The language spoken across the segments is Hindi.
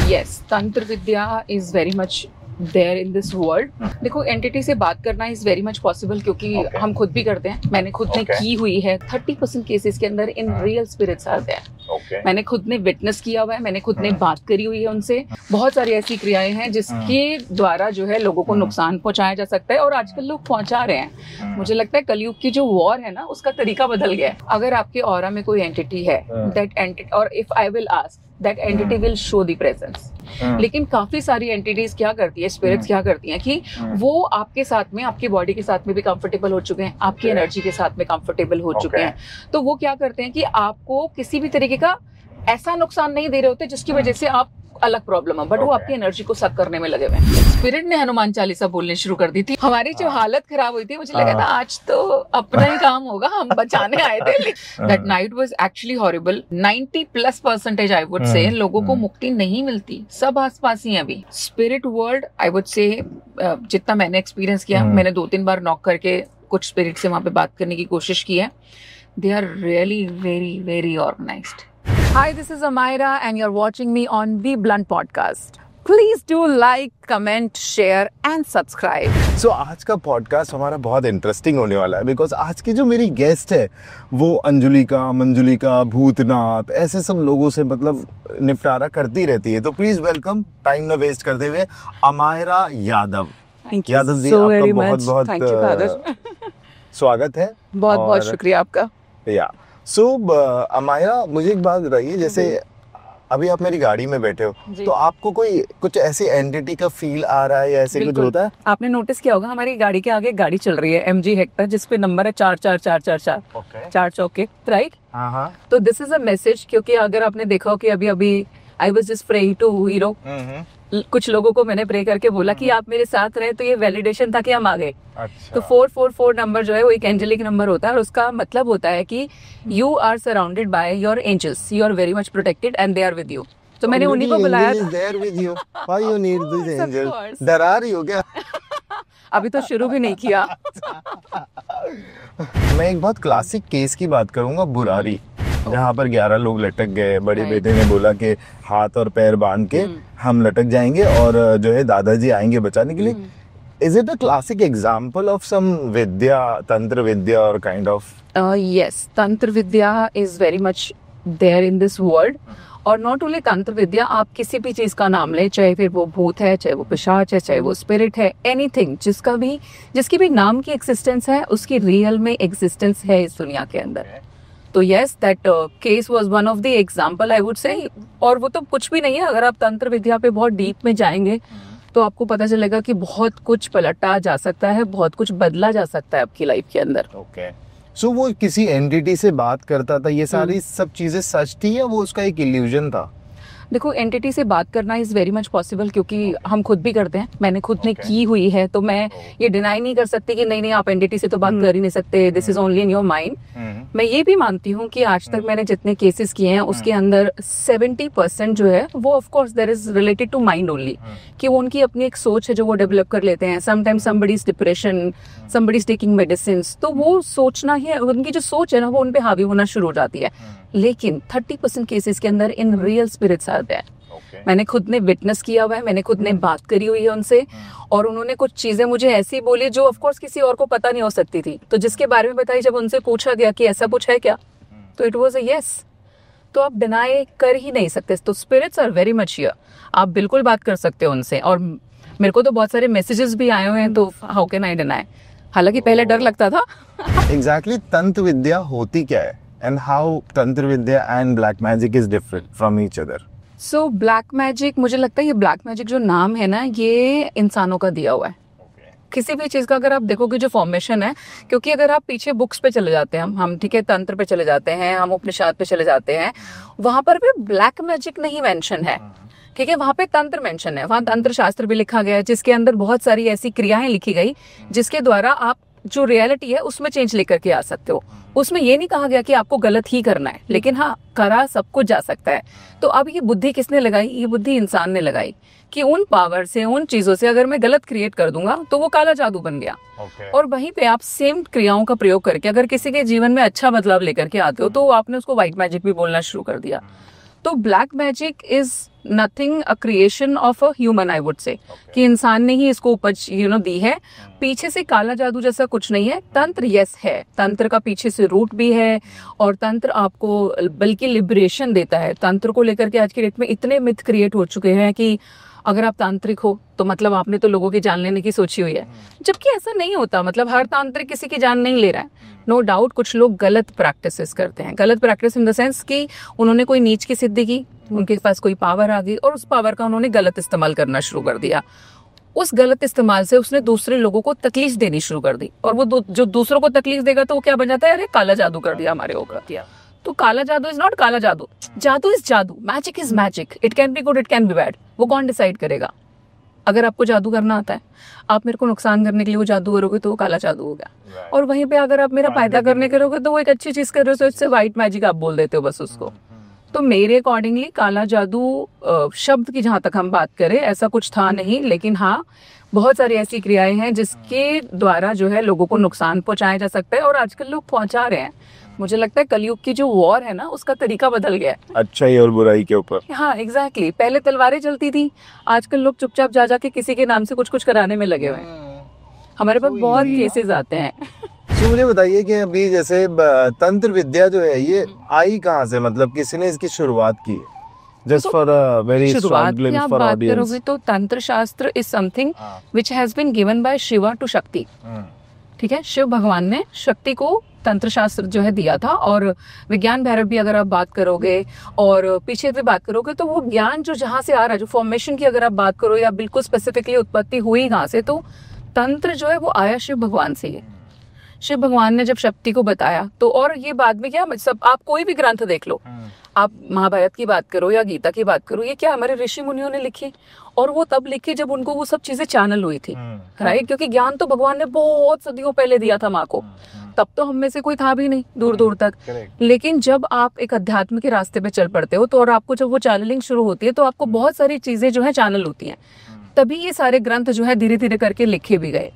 यस, तंत्र विद्या is very much there in this world. देखो, एंटिटी से बात करना इज वेरी मच पॉसिबल क्योंकि हम खुद भी करते हैं। मैंने खुद ने की हुई है। 30% केसेस के अंदर इन रियल स्पिरिट्स आते हैं। मैंने खुद ने विटनेस किया हुआ है, मैंने खुद ने बात करी हुई है उनसे। बहुत सारी ऐसी क्रियाएं हैं जिसके द्वारा जो है लोगों को नुकसान पहुंचाया जा सकता है और आजकल लोग पहुंचा रहे हैं। मुझे लगता है कलयुग की जो वॉर है ना, उसका तरीका बदल गया है। अगर आपके ऑरा में कोई एंटिटी है, दैट एंटिटी, और if I will ask, that entity will show the presence. लेकिन काफी सारी एंटिटीज क्या करती है, स्पिरिट्स क्या करती हैं कि वो आपके साथ में, आपकी बॉडी के साथ में भी कंफर्टेबल हो चुके हैं, आपकी एनर्जी के साथ में कंफर्टेबल हो चुके हैं। तो वो क्या करते हैं कि आपको किसी भी तरीके का ऐसा नुकसान नहीं दे रहे होते जिसकी वजह से आप अलग प्रॉब्लम है, बट वो आपकी एनर्जी को सक करने में लगे हुए हैं। स्पिरिट ने हनुमान चालीसा बोलने शुरू कर दी थी। हमारी जो हालत खराब हुई थी, मुझे लगा था आज तो अपना ही काम होगा, हम बचाने आए थे। That night was actually horrible. 90+% I would से लोगों को मुक्ति नहीं मिलती, सब आसपास ही हैं अभी। स्पिरिट वर्ल्ड, आई वुड से, जितना मैंने एक्सपीरियंस किया, मैंने 2-3 बार नॉक करके कुछ स्पिरिट से वहां पे बात करने की कोशिश की है। They are really very very organised. Hi, this is Amira and you're watching me on The Blunt Podcast. Please do like, comment, share and subscribe. So, आज का पॉडकास्ट हमारा बहुत इंटरेस्टिंग होने वाला है बिकॉज आज की जो मेरी गेस्ट है वो अंजुलिका, मंजुलिका, भूतनाथ, ऐसे सब लोगों से मतलब निपटारा करती रहती है। तो प्लीज वेलकम, टाइम ना वेस्ट करते हुए, अमायरा यादव। यादव जी, आपका बहुत बहुत स्वागत है। बहुत बहुत शुक्रिया आपका। या सो अमायरा, मुझे एक बात बताइए, जैसे अभी आप मेरी गाड़ी में बैठे हो तो आपको कोई कुछ ऐसी एंटिटी का फील आ रहा है या ऐसे कुछ होता है? आपने नोटिस किया होगा हमारी गाड़ी के आगे गाड़ी चल रही है MG हेक्टर, जिसपे नंबर है 444444, 4 चौके, राइट? हाँ। तो दिस इज अ मैसेज, क्योंकि अगर आपने देखा हो कि अभी I was just praying to कुछ लोगों को मैंने प्रे करके बोला कि आप मेरे साथ रहे, तो ये वैलिडेशन था कि हम आ गए। तो 444 नंबर जो है वो एक एंजेलिक नंबर होता है और उसका मतलब होता है कि you are surrounded by your angels, you are very much protected and they are with you. तो मैंने उन्हीं को बुलाया था। डरा रही हो क्या? अभी तो शुरू भी नहीं किया। मैं एक बहुत क्लासिक केस की बात करूंगा, बुरारी, जहाँ पर 11 लोग लटक गए। बड़े बेटे ने बोला कि हाथ और पैर बांध के हम लटक जाएंगे और जो है दादाजी आएंगे बचाने के लिए। Is it a classic example of some vidya, tantra vidya or kind of? Yes, tantra vidya is very much there in this world. और नॉट ओनली तंत्र विद्या, आप किसी भी चीज का नाम ले, चाहे फिर वो भूत है, चाहे वो पिशाच है, चाहे वो स्पिरिट है, एनीथिंग, जिसकी भी नाम की एक्सिस्टेंस है, उसकी रियल में एक्सिस्टेंस है इस दुनिया के अंदर। तो yes, that case was one of the example, I would से। और वो तो कुछ भी नहीं है, अगर आप तंत्र विद्या पे बहुत डीप में जाएंगे तो आपको पता चलेगा कि बहुत कुछ पलटा जा सकता है, बहुत कुछ बदला जा सकता है आपकी लाइफ के अंदर। ओके, सो वो किसी एंटिटी से बात करता था, ये सारी सब चीजें सच थी या वो उसका एक इल्यूजन था? देखो, एंटिटी से बात करना इज वेरी मच पॉसिबल क्योंकि हम खुद भी करते हैं। मैंने खुद ने की हुई है, तो मैं ये डिनाई नहीं कर सकती कि नहीं आप एंटिटी से तो बात कर ही नहीं सकते, this is only in your mind. मैं ये भी मानती हूँ कि आज तक मैंने जितने केसेस किए हैं उसके अंदर 70% जो है वो of course there is related to mind only, कि वो उनकी अपनी एक सोच है जो वो डेवलप कर लेते हैं। Sometimes somebody is depression, somebody is taking medicines, तो वो सोचना ही है, उनकी जो सोच है ना वो उनपे हावी होना शुरू हो जाती है। लेकिन 30% केसेस के अंदर इन रियल स्पिरिट्स आते हैं। मैंने खुद ने विटनेस किया हुआ है, मैंने खुद ने बात करी हुई है उनसे, और उन्होंने कुछ चीजें मुझे ऐसी बोली जो ऑफ कोर्स किसी और को पता नहीं हो सकती थी। तो जिसके बारे में बताई, जब उनसे पूछा गया कि ऐसा कुछ है क्या, तो इट वाज अ यस। तो आप डिनाई कर ही नहीं सकते। तो spirits are very much here, आप बिल्कुल बात कर सकते हो उनसे। और मेरे को तो बहुत सारे मैसेजेस भी आए हुए हैं, तो हाउ कैन आई डिनाई। हालांकि पहले डर लगता था। एग्जैक्टली, तंत्र विद्या होती क्या है and how tantra vidya and black magic is different from each other? So black magic, मुझे लगता है ये black magic जो नाम है ना, ये इंसानों का दिया हुआ है। किसी भी चीज का अगर आप देखोगे जो फॉर्मेशन है, क्योंकि अगर आप पीछे बुक्स पे चले जाते हैं, हम ठीक है, तंत्र पे चले जाते हैं, हम उपनिषद पे चले जाते हैं, वहां पर भी ब्लैक मैजिक नहीं मेंशन है, ठीक है, वहां पे तंत्र मेंशन है। वहां तंत्र शास्त्र भी लिखा गया है जिसके अंदर बहुत सारी ऐसी क्रियाएं लिखी गई जिसके द्वारा आप जो रियलिटी है उसमें चेंज लेकर के आ सकते हो। उसमें ये नहीं कहा गया कि आपको गलत ही करना है, लेकिन हाँ, करा सब कुछ जा सकता है। तो अब ये बुद्धि किसने लगाई? ये बुद्धि इंसान ने लगाई कि उन पावर से, उन चीजों से अगर मैं गलत क्रिएट कर दूंगा तो वो काला जादू बन गया। और वहीं पे आप सेम क्रियाओं का प्रयोग करके अगर किसी के जीवन में अच्छा बदलाव लेकर के आते हो तो आपने उसको व्हाइट मैजिक भी बोलना शुरू कर दिया। तो black magic is nothing a creation of a human, I would say, कि इंसान ने ही इसको उपज दी है। पीछे से काला जादू जैसा कुछ नहीं है। तंत्र यस है, तंत्र का पीछे से रूट भी है, और तंत्र आपको बल्कि लिबरेशन देता है। तंत्र को लेकर के आज की डेट में इतने मिथ क्रिएट हो चुके हैं कि अगर आप तांत्रिक हो तो मतलब आपने तो लोगों की जान लेने की सोची हुई है, जबकि ऐसा नहीं होता। मतलब हर तांत्रिक किसी की जान नहीं ले रहा है। नो डाउट कुछ लोग गलत प्रैक्टिसेस करते हैं, गलत प्रैक्टिस इन द सेंस कि उन्होंने कोई नीच की सिद्धि की, उनके पास कोई पावर आ गई और उस पावर का उन्होंने गलत इस्तेमाल करना शुरू कर दिया। उस गलत इस्तेमाल से उसने दूसरे लोगों को तकलीफ देनी शुरू कर दी, और वो जो दूसरों को तकलीफ देगा तो वो क्या बन जाता है, अरे काला जादू कर दिया हमारे ऊपर। तो काला जादू इज नॉट काला जादू, जादू इज जादू, magic is magic. It can be good, it can be bad. वो कौन डिसाइड करेगा? अगर आपको जादू करना आता है, आप मेरे को नुकसान करने के लिए वो जादू करोगे तो वो काला जादू होगा, और वहीं पे अगर आप मेरा फायदा करने करोगे तो वो एक अच्छी चीज कर रहे हो, तो इससे व्हाइट मैजिक आप बोल देते हो बस उसको। तो मेरे अकॉर्डिंगली काला जादू शब्द की जहां तक हम बात करें ऐसा कुछ था नहीं, लेकिन हाँ बहुत सारी ऐसी क्रियाएं हैं जिसके द्वारा जो है लोगों को नुकसान पहुंचाया जा सकता है, और आजकल लोग पहुंचा रहे हैं। मुझे लगता है कलयुग की जो वॉर है ना, उसका तरीका बदल गया है अच्छाई और बुराई के ऊपर। हाँ एग्जैक्टली। पहले तलवारें चलती थी, आजकल लोग चुपचाप जा जाके किसी के नाम से कुछ कुछ कराने में लगे हुए हैं। हमारे पास बहुत केसेस आते हैं। तो मुझे बताइए कि अभी जैसे तंत्र विद्या जो है ये आई कहाँ से, मतलब किसी ने इसकी शुरुआत की? Just for a very strong glimpse for audience. करोगे तो tantra shastra is something which has been given by Shiva to Shakti. ठीक है, शिव भगवान ने शक्ति को तंत्र शास्त्र जो है दिया था। और विज्ञान भैरव भी अगर आप बात करोगे और पीछे भी बात करोगे तो वो ज्ञान जो जहाँ से आ रहा है, जो फॉर्मेशन की अगर आप बात करो या बिल्कुल स्पेसिफिकली उत्पत्ति हुई कहाँ से, तो तंत्र जो है वो आया शिव भगवान से ही। शिव भगवान ने जब शक्ति को बताया तो, और ये बाद में क्या, सब आप कोई भी ग्रंथ देख लो, आप महाभारत की बात करो या गीता की बात करो, ये क्या हमारे ऋषि मुनियों ने लिखी, और वो तब लिखी जब उनको वो सब चीजें चैनल हुई थी, राइट? क्योंकि ज्ञान तो भगवान ने बहुत सदियों पहले दिया था माँ को, तब तो हम में से कोई था भी नहीं दूर दूर तक। लेकिन जब आप एक अध्यात्म के रास्ते पे चल पड़ते हो तो, और आपको जब वो चैनलिंग शुरू होती है तो आपको बहुत सारी चीजें जो है चैनल होती हैं, तभी ये सारे ग्रंथ जो है धीरे धीरे करके लिखे भी गए।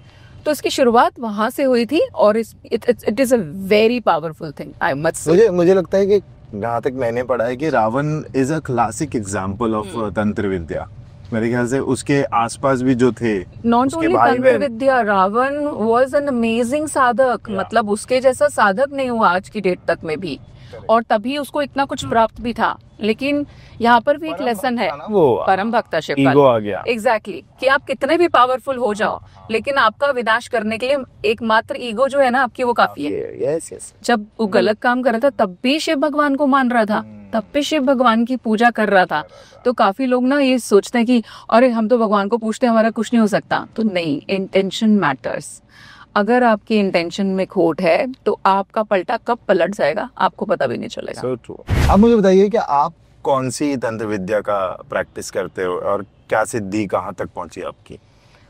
तो इसकी शुरुआत वहां से हुई थी, और it is a very powerful thing, I must say. मुझे लगता है कि जहाँ तक मैंने पढ़ा है कि Ravana is a classic example of tantra vidya. मेरे ख्याल से उसके आसपास भी जो थे, नॉट ओनली तंत्र विद्या, रावण वाज एन अमेजिंग साधक। मतलब उसके जैसा साधक नहीं हुआ आज की डेट तक में भी, और तभी उसको इतना कुछ प्राप्त भी था। लेकिन यहाँ पर भी एक लेसन है, वो परम भक्त शिव ईगो आ गया। एग्जैक्टली, कि आप कितने भी पावरफुल हो जाओ, लेकिन आपका विनाश करने के लिए एकमात्र ईगो जो है ना आपकी, वो काफी है। Yes yes. जब वो गलत काम कर रहा था तब भी शिव भगवान को मान रहा था, तब भी शिव भगवान की पूजा कर रहा था। तो काफी लोग ना ये सोचते हैं कि अरे हम तो भगवान को पूछते हैं, हमारा कुछ नहीं हो सकता। तो नहीं, इंटेंशन मैटर्स। अगर आपकी इंटेंशन में खोट है तो आपका पलटा कब पलट जाएगा आपको पता भी नहीं चलेगा। So true। अब मुझे बताइए कि आप कौन सी तंत्र विद्या का प्रैक्टिस करते हो और क्या सिद्धि कहाँ तक पहुंची आपकी?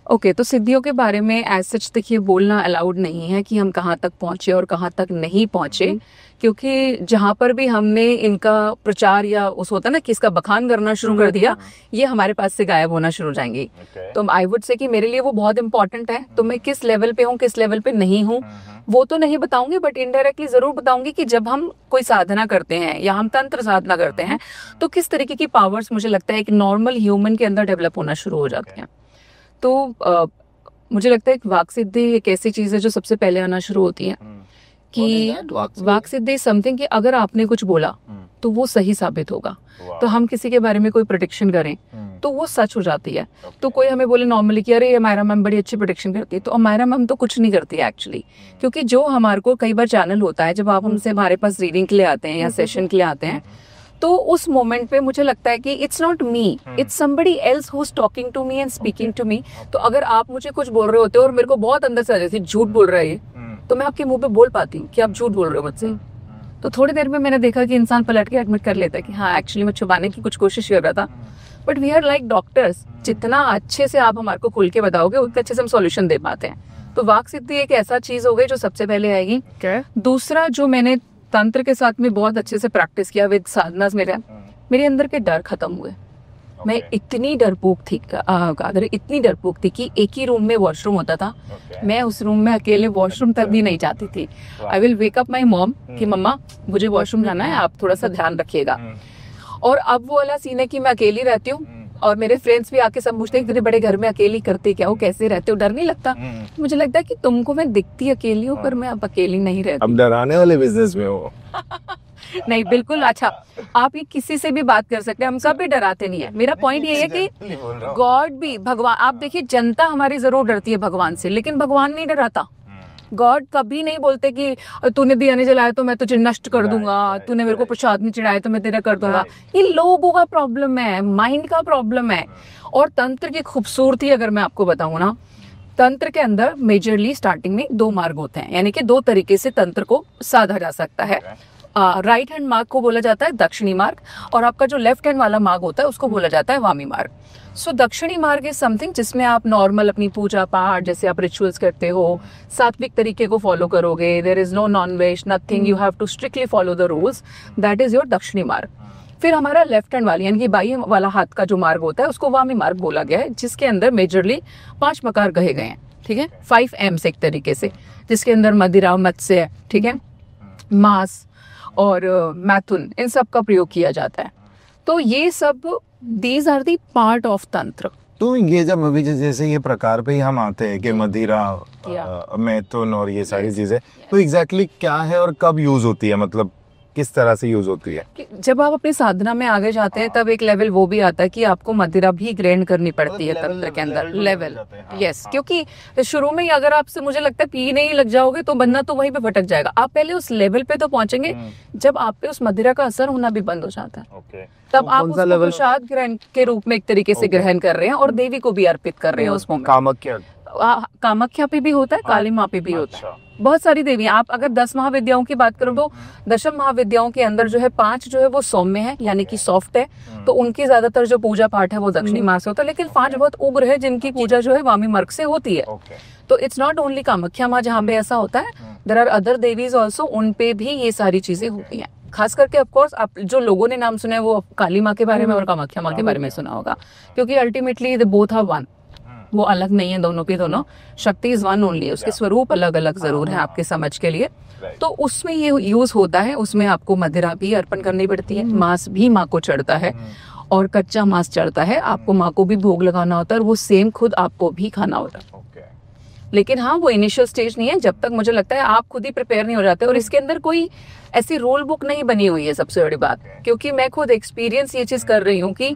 ओके, तो सिद्धियों के बारे में एज सच देखिए बोलना अलाउड नहीं है कि हम कहाँ तक पहुंचे और कहाँ तक नहीं पहुंचे, क्योंकि जहाँ पर भी हमने इनका प्रचार या उस होता है ना कि इसका बखान करना शुरू कर दिया, ये हमारे पास से गायब होना शुरू हो जाएंगी। तो आई वुड से कि मेरे लिए वो बहुत इंपॉर्टेंट है। तो मैं किस लेवल पे हूँ, किस लेवल पे नहीं हूँ, वो तो नहीं बताऊंगी, बट इनडायरेक्टली जरूर बताऊंगी कि जब हम कोई साधना करते हैं या हम तंत्र साधना करते हैं तो किस तरीके की पावर्स मुझे लगता है कि नॉर्मल ह्यूमन के अंदर डेवलप होना शुरू हो जाते हैं। तो मुझे लगता है कि वाक सिद्धि एक ऐसी चीज है जो सबसे पहले आना शुरू होती है कि वाक सिद्धि समथिंग कि अगर आपने कुछ बोला तो वो सही साबित होगा। तो हम किसी के बारे में कोई प्रेडिक्शन करें तो वो सच हो जाती है। तो कोई हमें बोले नॉर्मली कि अरे अमायरा मैम बड़ी अच्छी प्रेडिक्शन करती है, तो अमायरा मैम तो कुछ नहीं करती है एक्चुअली, क्योंकि जो हमारे को कई बार चैनल होता है जब आप हमसे हमारे पास रीडिंग के लिए आते हैं या सेशन के लिए आते हैं, तो उस मोमेंट पे मुझे लगता है कि it's not me, it's somebody else who is talking to me and speaking to me. तो अगर आप मुझे कुछ बोल रहे होते हो और मेरे को बहुत अंदर से जैसे झूठ बोल रहा है, तो मैं आपके मुंह पे बोल पाती हूँ कि आप झूठ बोल रहे हो मुझसे। तो थोड़ी देर में मैंने देखा कि इंसान पलट के एडमिट कर लेता है कि हाँ एक्चुअली मैं छुपाने की कुछ कोशिश कर रहा था, but we are like doctors, जितना अच्छे से आप हमारे को खुल के बताओगे उतने अच्छे से हम सॉल्यूशन दे पाते हैं। तो वाक सिद्धि एक ऐसा चीज हो गई जो सबसे पहले आएगी। दूसरा जो मैंने तंत्र के साथ में बहुत अच्छे से प्रैक्टिस किया विद साधना, मेरे अंदर के डर खत्म हुए। मैं इतनी डरपोक थी, इतनी डरपोक थी कि एक ही रूम में वॉशरूम होता था, मैं उस रूम में अकेले वॉशरूम तक भी नहीं जाती थी। I will wake up my mom कि मम्मा मुझे वॉशरूम जाना है, आप थोड़ा सा ध्यान रखिएगा। और अब वो वाला सीन है कि मैं अकेली रहती हूँ और मेरे फ्रेंड्स भी आके सब पूछते हैं इतने बड़े घर में अकेली करते क्या हो, कैसे रहते हो, डर नहीं लगता? मुझे लगता है कि तुमको मैं दिखती अकेली हूँ पर मैं अब अकेली नहीं रहती। अब डराने वाले बिजनेस में हो। नहीं बिल्कुल। अच्छा, आप ये किसी से भी बात कर सकते हैं, हम सब भी डराते नहीं है। मेरा पॉइंट ये है कि गॉड भी, भगवान, आप देखिए जनता हमारी जरूर डरती है भगवान से, लेकिन भगवान नहीं डराता। गॉड कभी नहीं बोलते कि तूने दिया नहीं जलाया तो मैं तुझे नष्ट कर दूंगा, तूने मेरे को प्रसाद नहीं चढ़ाया तो मैं तेरा कर दूंगा। ये लोगों का प्रॉब्लम है, माइंड का प्रॉब्लम है। और तंत्र की खूबसूरती अगर मैं आपको बताऊं ना, तंत्र के अंदर मेजरली स्टार्टिंग में 2 मार्ग होते हैं, यानी कि 2 तरीके से तंत्र को साधा जा सकता है। राइट हैंड मार्ग को बोला जाता है दक्षिणी मार्ग, और आपका जो लेफ्ट हैंड वाला मार्ग होता है उसको बोला जाता है वामी मार्ग। सो दक्षिणी मार्ग इज समथिंग जिसमें आप नॉर्मल अपनी पूजा पाठ, जैसे आप रिचुअल्स करते हो, सात्विक तरीके को फॉलो करोगे, there is no non veg, nothing, you have to strictly follow the rules, that is your dakshini marg. फिर हमारा लेफ्ट हैंड वाली यानी कि बाई वाला हाथ का जो मार्ग होता है उसको वामी मार्ग बोला गया है, जिसके अंदर मेजरली 5 मकार कहे गए हैं, ठीक है, 5 एम्स एक तरीके से, जिसके अंदर मदिरा, मत्स्य, ठीक है, मांस और मैथुन, इन सब का प्रयोग किया जाता है। तो ये सब these are the part of tantra. तो ये जब अभी जैसे ये प्रकार पे ही हम आते हैं कि मदिरा, मैथुन और ये सारी चीजें, तो एग्जैक्टली क्या है और कब यूज होती है, मतलब किस तरह से यूज होती है? जब आप अपनी साधना में आगे जाते हैं तब एक लेवल वो भी आता है कि आपको मदिरा भी ग्रहण करनी पड़ती है तंत्र के अंदर, लेवल। यस, क्योंकि शुरू में ही अगर आपसे मुझे लगता है पीने ही लग जाओगे तो बंदा तो वहीं पे भटक जाएगा। आप पहले उस लेवल पे तो पहुंचेंगे जब आप पे उस मदिरा का असर होना भी बंद हो जाता है, तब आप उसको प्रसाद ग्रहण के रूप में एक तरीके से ग्रहण कर रहे हैं और देवी को भी अर्पित कर रहे हैं उस मोमेंट। कामाख्या पे भी होता है, काली माँ पे भी होता है, बहुत सारी देवियां। आप अगर 10 महाविद्याओं की बात करो तो 10 महाविद्याओं के अंदर जो है 5 जो है वो सौम्य है, यानी कि सॉफ्ट है, तो उनकी ज्यादातर जो पूजा पाठ है वो दक्षिणी मार्ग से होता है, लेकिन 5 बहुत उग्र है जिनकी पूजा जो है वामी मार्ग से होती है। तो इट्स नॉट ओनली कामाख्या माँ जहाँ पे ऐसा होता है, there are other devis also, उन पे भी ये सारी चीजें होती हैं। खास करके ऑफकोर्स आप जो लोगों ने नाम सुना है वो काली माँ के बारे में और कामाख्या माँ के बारे में सुना होगा, क्योंकि ultimately they both are one, वो अलग नहीं है, दोनों के दोनों शक्ति इज वन ओनली, उसके स्वरूप अलग अलग जरूर है आपके समझ के लिए। तो उसमें ये यूज होता है, उसमें आपको मदिरा भी अर्पण करनी पड़ती है, मांस भी माँ को चढ़ता है और कच्चा मांस चढ़ता है, आपको माँ को भी भोग लगाना होता है और वो सेम खुद आपको भी खाना होता है। लेकिन हाँ, वो इनिशियल स्टेज नहीं है जब तक मुझे लगता है आप खुद ही प्रिपेयर नहीं हो जाते, और इसके अंदर कोई ऐसी रूल बुक नहीं बनी हुई है, सबसे बड़ी बात, क्योंकि मैं खुद एक्सपीरियंस ये चीज कर रही हूँ कि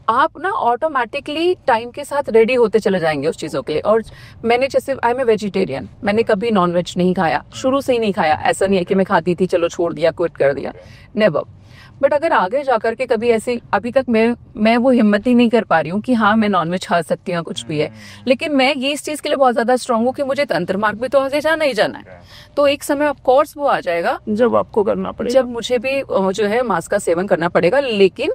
आप ना ऑटोमेटिकली टाइम के साथ रेडी होते चले जाएंगे उस चीज़ों के लिए। और मैंने जैसे आई एम ए वेजिटेरियन, मैंने कभी नॉनवेज नहीं खाया, शुरू से ही नहीं खाया, ऐसा नहीं है कि मैं खाती थी चलो छोड़ दिया, क्विट कर दिया, नेवर। बट अगर आगे जाकर के कभी ऐसी, अभी तक मैं वो हिम्मत ही नहीं कर पा रही हूँ कि हाँ मैं नॉनवेज खा सकती हूँ, कुछ भी है, लेकिन मैं ये इस चीज़ के लिए बहुत ज़्यादा स्ट्रांग हूँ कि मुझे तंत्र मार्ग भी तो आगे जाना ही जाना है। तो एक समय ऑफ कोर्स वो आ जाएगा जब आपको करना पड़ेगा, जब मुझे भी जो है मांस का सेवन करना पड़ेगा, लेकिन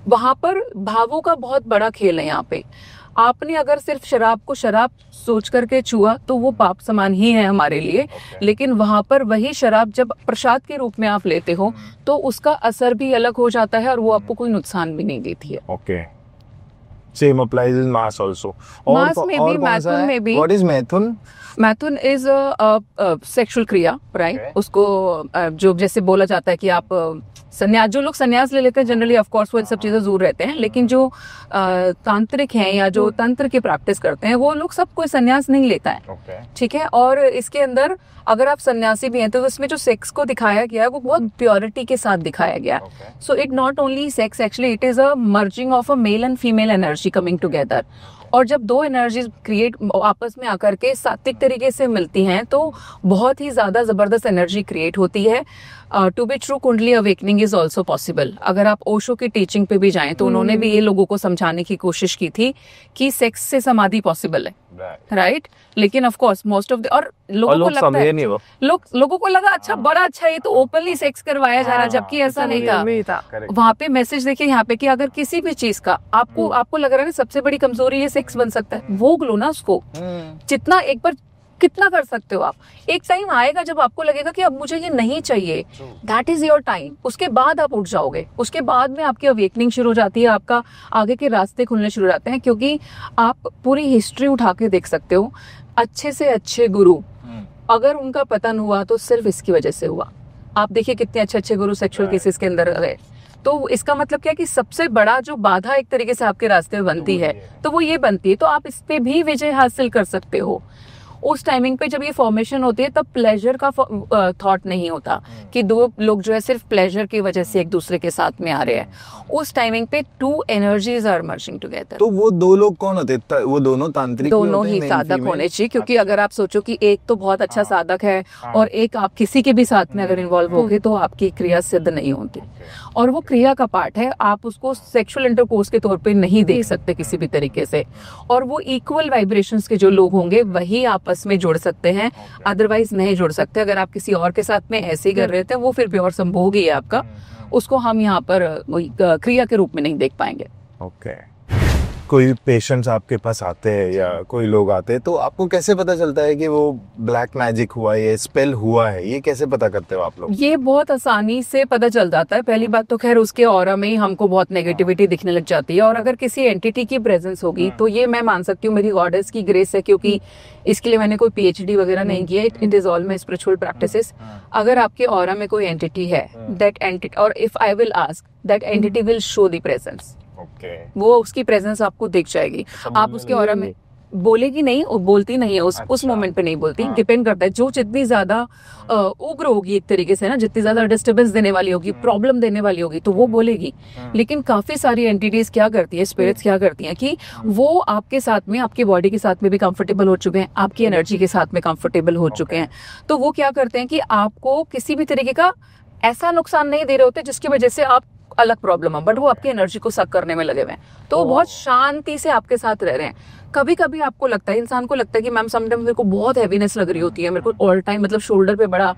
वहां पर भावों का बहुत बड़ा खेल है। यहाँ पे आपने अगर सिर्फ शराब को शराब सोच करके छुआ तो वो पाप समान ही है हमारे लिए, लेकिन वहां पर वही शराब जब प्रसाद के रूप में आप लेते हो तो उसका असर भी अलग हो जाता है और वो आपको कोई नुकसान भी नहीं देती है। Okay, same applies in mass also. Mass में भी, मैथुन में भी। व्हाट इज मैथुन? मैथुन इज सेक्सुअल क्रिया, राइट? उसको जो जैसे बोला जाता है कि आप संन्यास, जो लोग संन्यास ले लेते हैं जनरली ऑफ कोर्स वो इन सब चीजें दूर रहते हैं, लेकिन जो तांत्रिक हैं या जो तंत्र की प्रैक्टिस करते हैं वो लोग सब कोई संन्यास नहीं लेता है, ठीक है? और इसके अंदर अगर आप सन्यासी भी हैं तो उसमें जो सेक्स को दिखाया गया है वो बहुत प्योरिटी के साथ दिखाया गया है। So it not only sex, actually it is a merging of a male and female energy coming together. और जब 2 एनर्जीज क्रिएट आपस में आकर के सात्विक तरीके से मिलती हैं तो बहुत ही ज्यादा जबरदस्त एनर्जी क्रिएट होती है। टू बी ट्रू, कुंडली अवेकनिंग इज ऑल्सो पॉसिबल। अगर आप ओशो की टीचिंग पे भी जाएं तो उन्होंने भी ये लोगों को समझाने की कोशिश की थी कि सेक्स से समाधि पॉसिबल है, राइट? लेकिन of course most of the, और लोगों को लगता है, लोगों को लगा अच्छा बड़ा अच्छा ये तो ओपनली सेक्स करवाया जा रहा, जबकि ऐसा नहीं था। वहाँ पे मैसेज देखिए यहाँ पे कि अगर किसी भी चीज का आपको लग रहा है ना सबसे बड़ी कमजोरी ये सेक्स बन सकता है, वो लो ना उसको, जितना एक बार कितना कर सकते हो आप। एक टाइम आएगा जब आपको लगेगा कि अब मुझे ये नहीं चाहिए, दैट इज योर टाइम। उसके बाद आप उठ जाओगे, उसके बाद में आपकी अवेकनिंग शुरू हो जाती है, आपका आगे के रास्ते खुलने शुरू हो जाते हैं। क्योंकि आप पूरी हिस्ट्री उठा के देख सकते हो, अच्छे से अच्छे गुरु अगर उनका पतन हुआ तो सिर्फ इसकी वजह से हुआ। आप देखिए कितने अच्छे अच्छे गुरु सेक्सुअल केसेस के अंदर गए, तो इसका मतलब क्या है कि सबसे बड़ा जो बाधा एक तरीके से आपके रास्ते में बनती है तो वो ये बनती है, तो आप इस पे भी विजय हासिल कर सकते हो। उस टाइमिंग पे जब ये फॉर्मेशन होती है तब प्लेजर का थॉट नहीं होता कि दो लोग जो है सिर्फ प्लेजर की वजह से एक दूसरे के साथ में आ रहे हैं। उस टाइमिंग पे two energies are merging together. तो वो दो लोग कौन होते हैं? वो दोनों तांत्रिक दोनों ही साधक होने चाहिए, क्योंकि अगर आप सोचो कि एक तो बहुत अच्छा साधक है और एक आप किसी के भी साथ में अगर इन्वॉल्व होगे तो आपकी क्रिया सिद्ध नहीं होती। और वो क्रिया का पार्ट है, आप उसको सेक्सुअल इंटरकोर्स के तौर पे नहीं देख सकते किसी भी तरीके से। और वो इक्वल वाइब्रेशंस के जो लोग होंगे वही आपस में जुड़ सकते हैं, अदरवाइज नहीं जुड़ सकते। अगर आप किसी और के साथ में ऐसे ही कर रहे थे वो फिर प्योर संभोग ही है आपका, उसको हम यहाँ पर क्रिया के रूप में नहीं देख पाएंगे। ओके। कोई पेशेंट्स आपके पास आते हैं या कोई लोग आते हैं तो आपको कैसे पता चलता है कि वो ब्लैक मैजिक हुआ है, स्पेल हुआ है? ये कैसे पता करते हो आप लोग? ये बहुत आसानी से पता चल जाता है। पहली बात तो खैर उसके ऑरा में ही हमको बहुत नेगेटिविटी दिखने लग जाती है, और अगर किसी एंटिटी की प्रेजेंस होगी तो ये मैं मान सकती हूँ मेरी गॉडेस की ग्रेस है, क्योंकि इसके लिए मैंने कोई पीएचडी वगैरह नहीं किया। It is all my spiritual practices. अगर आपके ऑरा में कोई एंटिटी है, दैट एंटिटी, और if I will ask, that entity will show the presence. वो उसकी प्रेजेंस आपको दिख जाएगी। आप उसके ऑरा में बोलेगी नहीं, और बोलती नहीं है उस मोमेंट पे नहीं बोलती। डिपेंड करता है, जो जितनी ज्यादा उग्र होगी एक तरीके से ना, जितनी ज्यादा डिस्टर्बेंस देने वाली होगी, प्रॉब्लम देने वाली होगी, तो वो बोलेगी। लेकिन काफी सारी एंटिटीज क्या करती है, स्पिरिट्स क्या करती हैं कि वो आपके साथ में, आपकी बॉडी के साथ में भी कंफर्टेबल हो चुके हैं, आपकी एनर्जी के साथ में कंफर्टेबल हो चुके हैं। तो वो क्या करते हैं कि आपको किसी भी तरीके का ऐसा नुकसान नहीं दे रहे होते जिसकी वजह से आप अलग प्रॉब्लम है, बट वो आपकी एनर्जी को सक करने में लगे हुए हैं। तो वो बहुत शांति से आपके साथ रह रहे हैं। कभी कभी आपको लगता है, इंसान को लगता है कि मैम समटाइम मेरे को बहुत हैवीनेस लग रही होती है, मेरे को ऑल टाइम मतलब शोल्डर पे बड़ा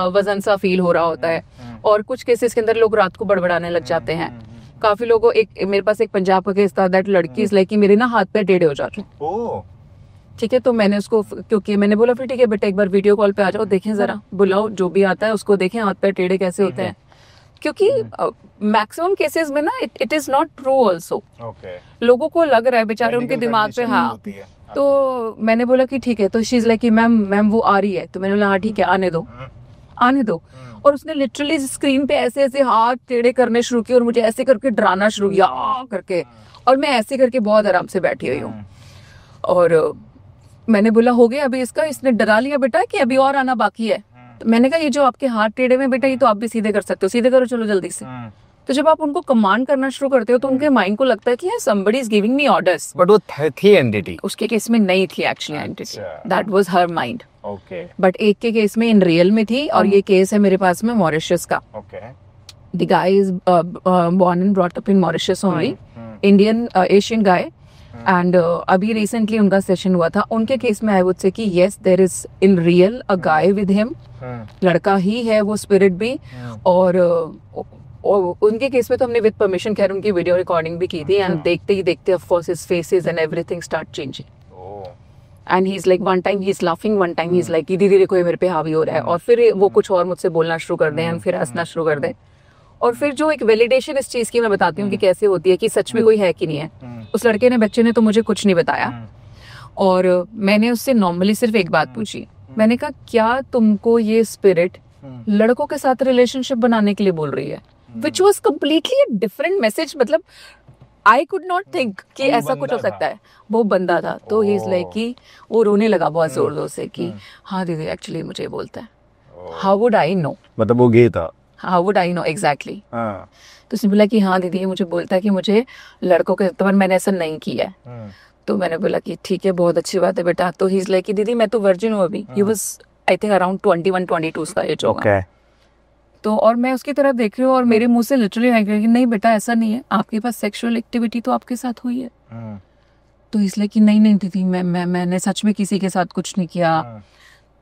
वजन सा फील हो रहा होता है। और कुछ केसेस के अंदर लोग रात को बड़बड़ाने लग जाते हैं। काफी लोगों, मेरे पास एक पंजाब का केस था, दैट लड़की इज लाइक कि मेरे ना हाथ पैर टेढ़े हो जाते हैं। ठीक है, तो मैंने उसको, क्योंकि मैंने बोला फिर ठीक है बेटा एक बार वीडियो कॉल पे आ जाओ, देखें जरा, बुलाओ जो भी आता है उसको देखें हाथ पैर टेढ़े कैसे होते हैं। क्योंकि मैक्सिमम केसेस में ना it is not true also. लोगों को लग रहा है बेचारे उनके दिमाग पे। हाँ, तो मैंने बोला कि ठीक है, तो शी इज लाइक कि मैम वो आ रही है। तो मैंने बोला हाँ ठीक है, आने दो। और उसने लिटरली स्क्रीन पे ऐसे ऐसे हाथ टेढ़े करने शुरू किए और मुझे ऐसे करके डराना शुरू किया करके, और मैं ऐसे करके बहुत आराम से बैठी हुई हूँ। और मैंने बोला हो गया अभी इसका, इसने डरा लिया बेटा कि अभी और आना बाकी है। तो मैंने कहा ये जो आपके हाथ टेढ़े में बेटा, ये तो आप भी सीधे कर सकते हो, सीधे करो चलो जल्दी से। तो जब आप उनको कमांड करना शुरू करते हो तो उनके माइंड को लगता है कि somebody is giving me orders। But वो थी एंटिटी? उसके केस में नहीं थी actually entity, that was her mind. But एक के केस में इन रियल में थी, और ये केस है मेरे पास में मॉरिशस का। The guy is born and brought up in Mauritius only, Indian Asian guy. And अभी रिसेंटली उनका सेशन हुआ था। उनके केस में I would say that yes there is in real a guy with him, लड़का ही है वो स्पिरिट भी। और उनके केस में तो हमने विद परमिशन खैर उनकी वीडियो रिकॉर्डिंग भी की थी। एंड देखते ही देखते of course his faces and everything start changing. And he is like one time he is laughing, one time he is like धीरे धीरे कोई मेरे पे हावी हो रहा है, और फिर वो कुछ और मुझसे बोलना शुरू कर दें एंड फिर हंसना शुरू कर दें। और फिर जो एक वैलिडेशन इस चीज की मैं बताती हूँ कि कैसे होती है कि सच में कोई है कि नहीं है। उस लड़के ने, बच्चे ने तो मुझे कुछ नहीं बताया, और मैंने उससे नॉर्मली सिर्फ एक बात पूछी। मैंने कहा क्या तुमको ये स्पिरिट लड़कों के साथ रिलेशनशिप बनाने के लिए बोल रही है? Which was completely a different message. मतलब आई कुड नॉट थिंक कि ऐसा कुछ हो सकता है। वो बंदा था। तो ही इज लाइक कि वो रोने लगा बहुत जोर जोर से कि हाँ दीदी एक्चुअली मुझे बोलता है। How would I know? मतलब वो गे था। How would I know exactly? तो उसने बोला कि हाँ दीदी ये मुझे बोलता है कि मुझे लड़कों के, तो मैंने ऐसा नहीं किया है। तो मैंने बोला कि ठीक है बहुत अच्छी बात है बेटा। तो ही इज लाइक कि दीदी मैं तो वर्जिन हूँ अभी। He was I think around 21-22 का एज होगा। तो और मैं उसकी तरफ देख रही हूँ और मेरे मुंह से लिटरली कि नहीं बेटा ऐसा नहीं है, आपके पास सेक्सुअल एक्टिविटी तो आपके साथ हुई है। तो इसलिए कि नहीं दीदी मैंने सच में किसी के साथ कुछ नहीं किया।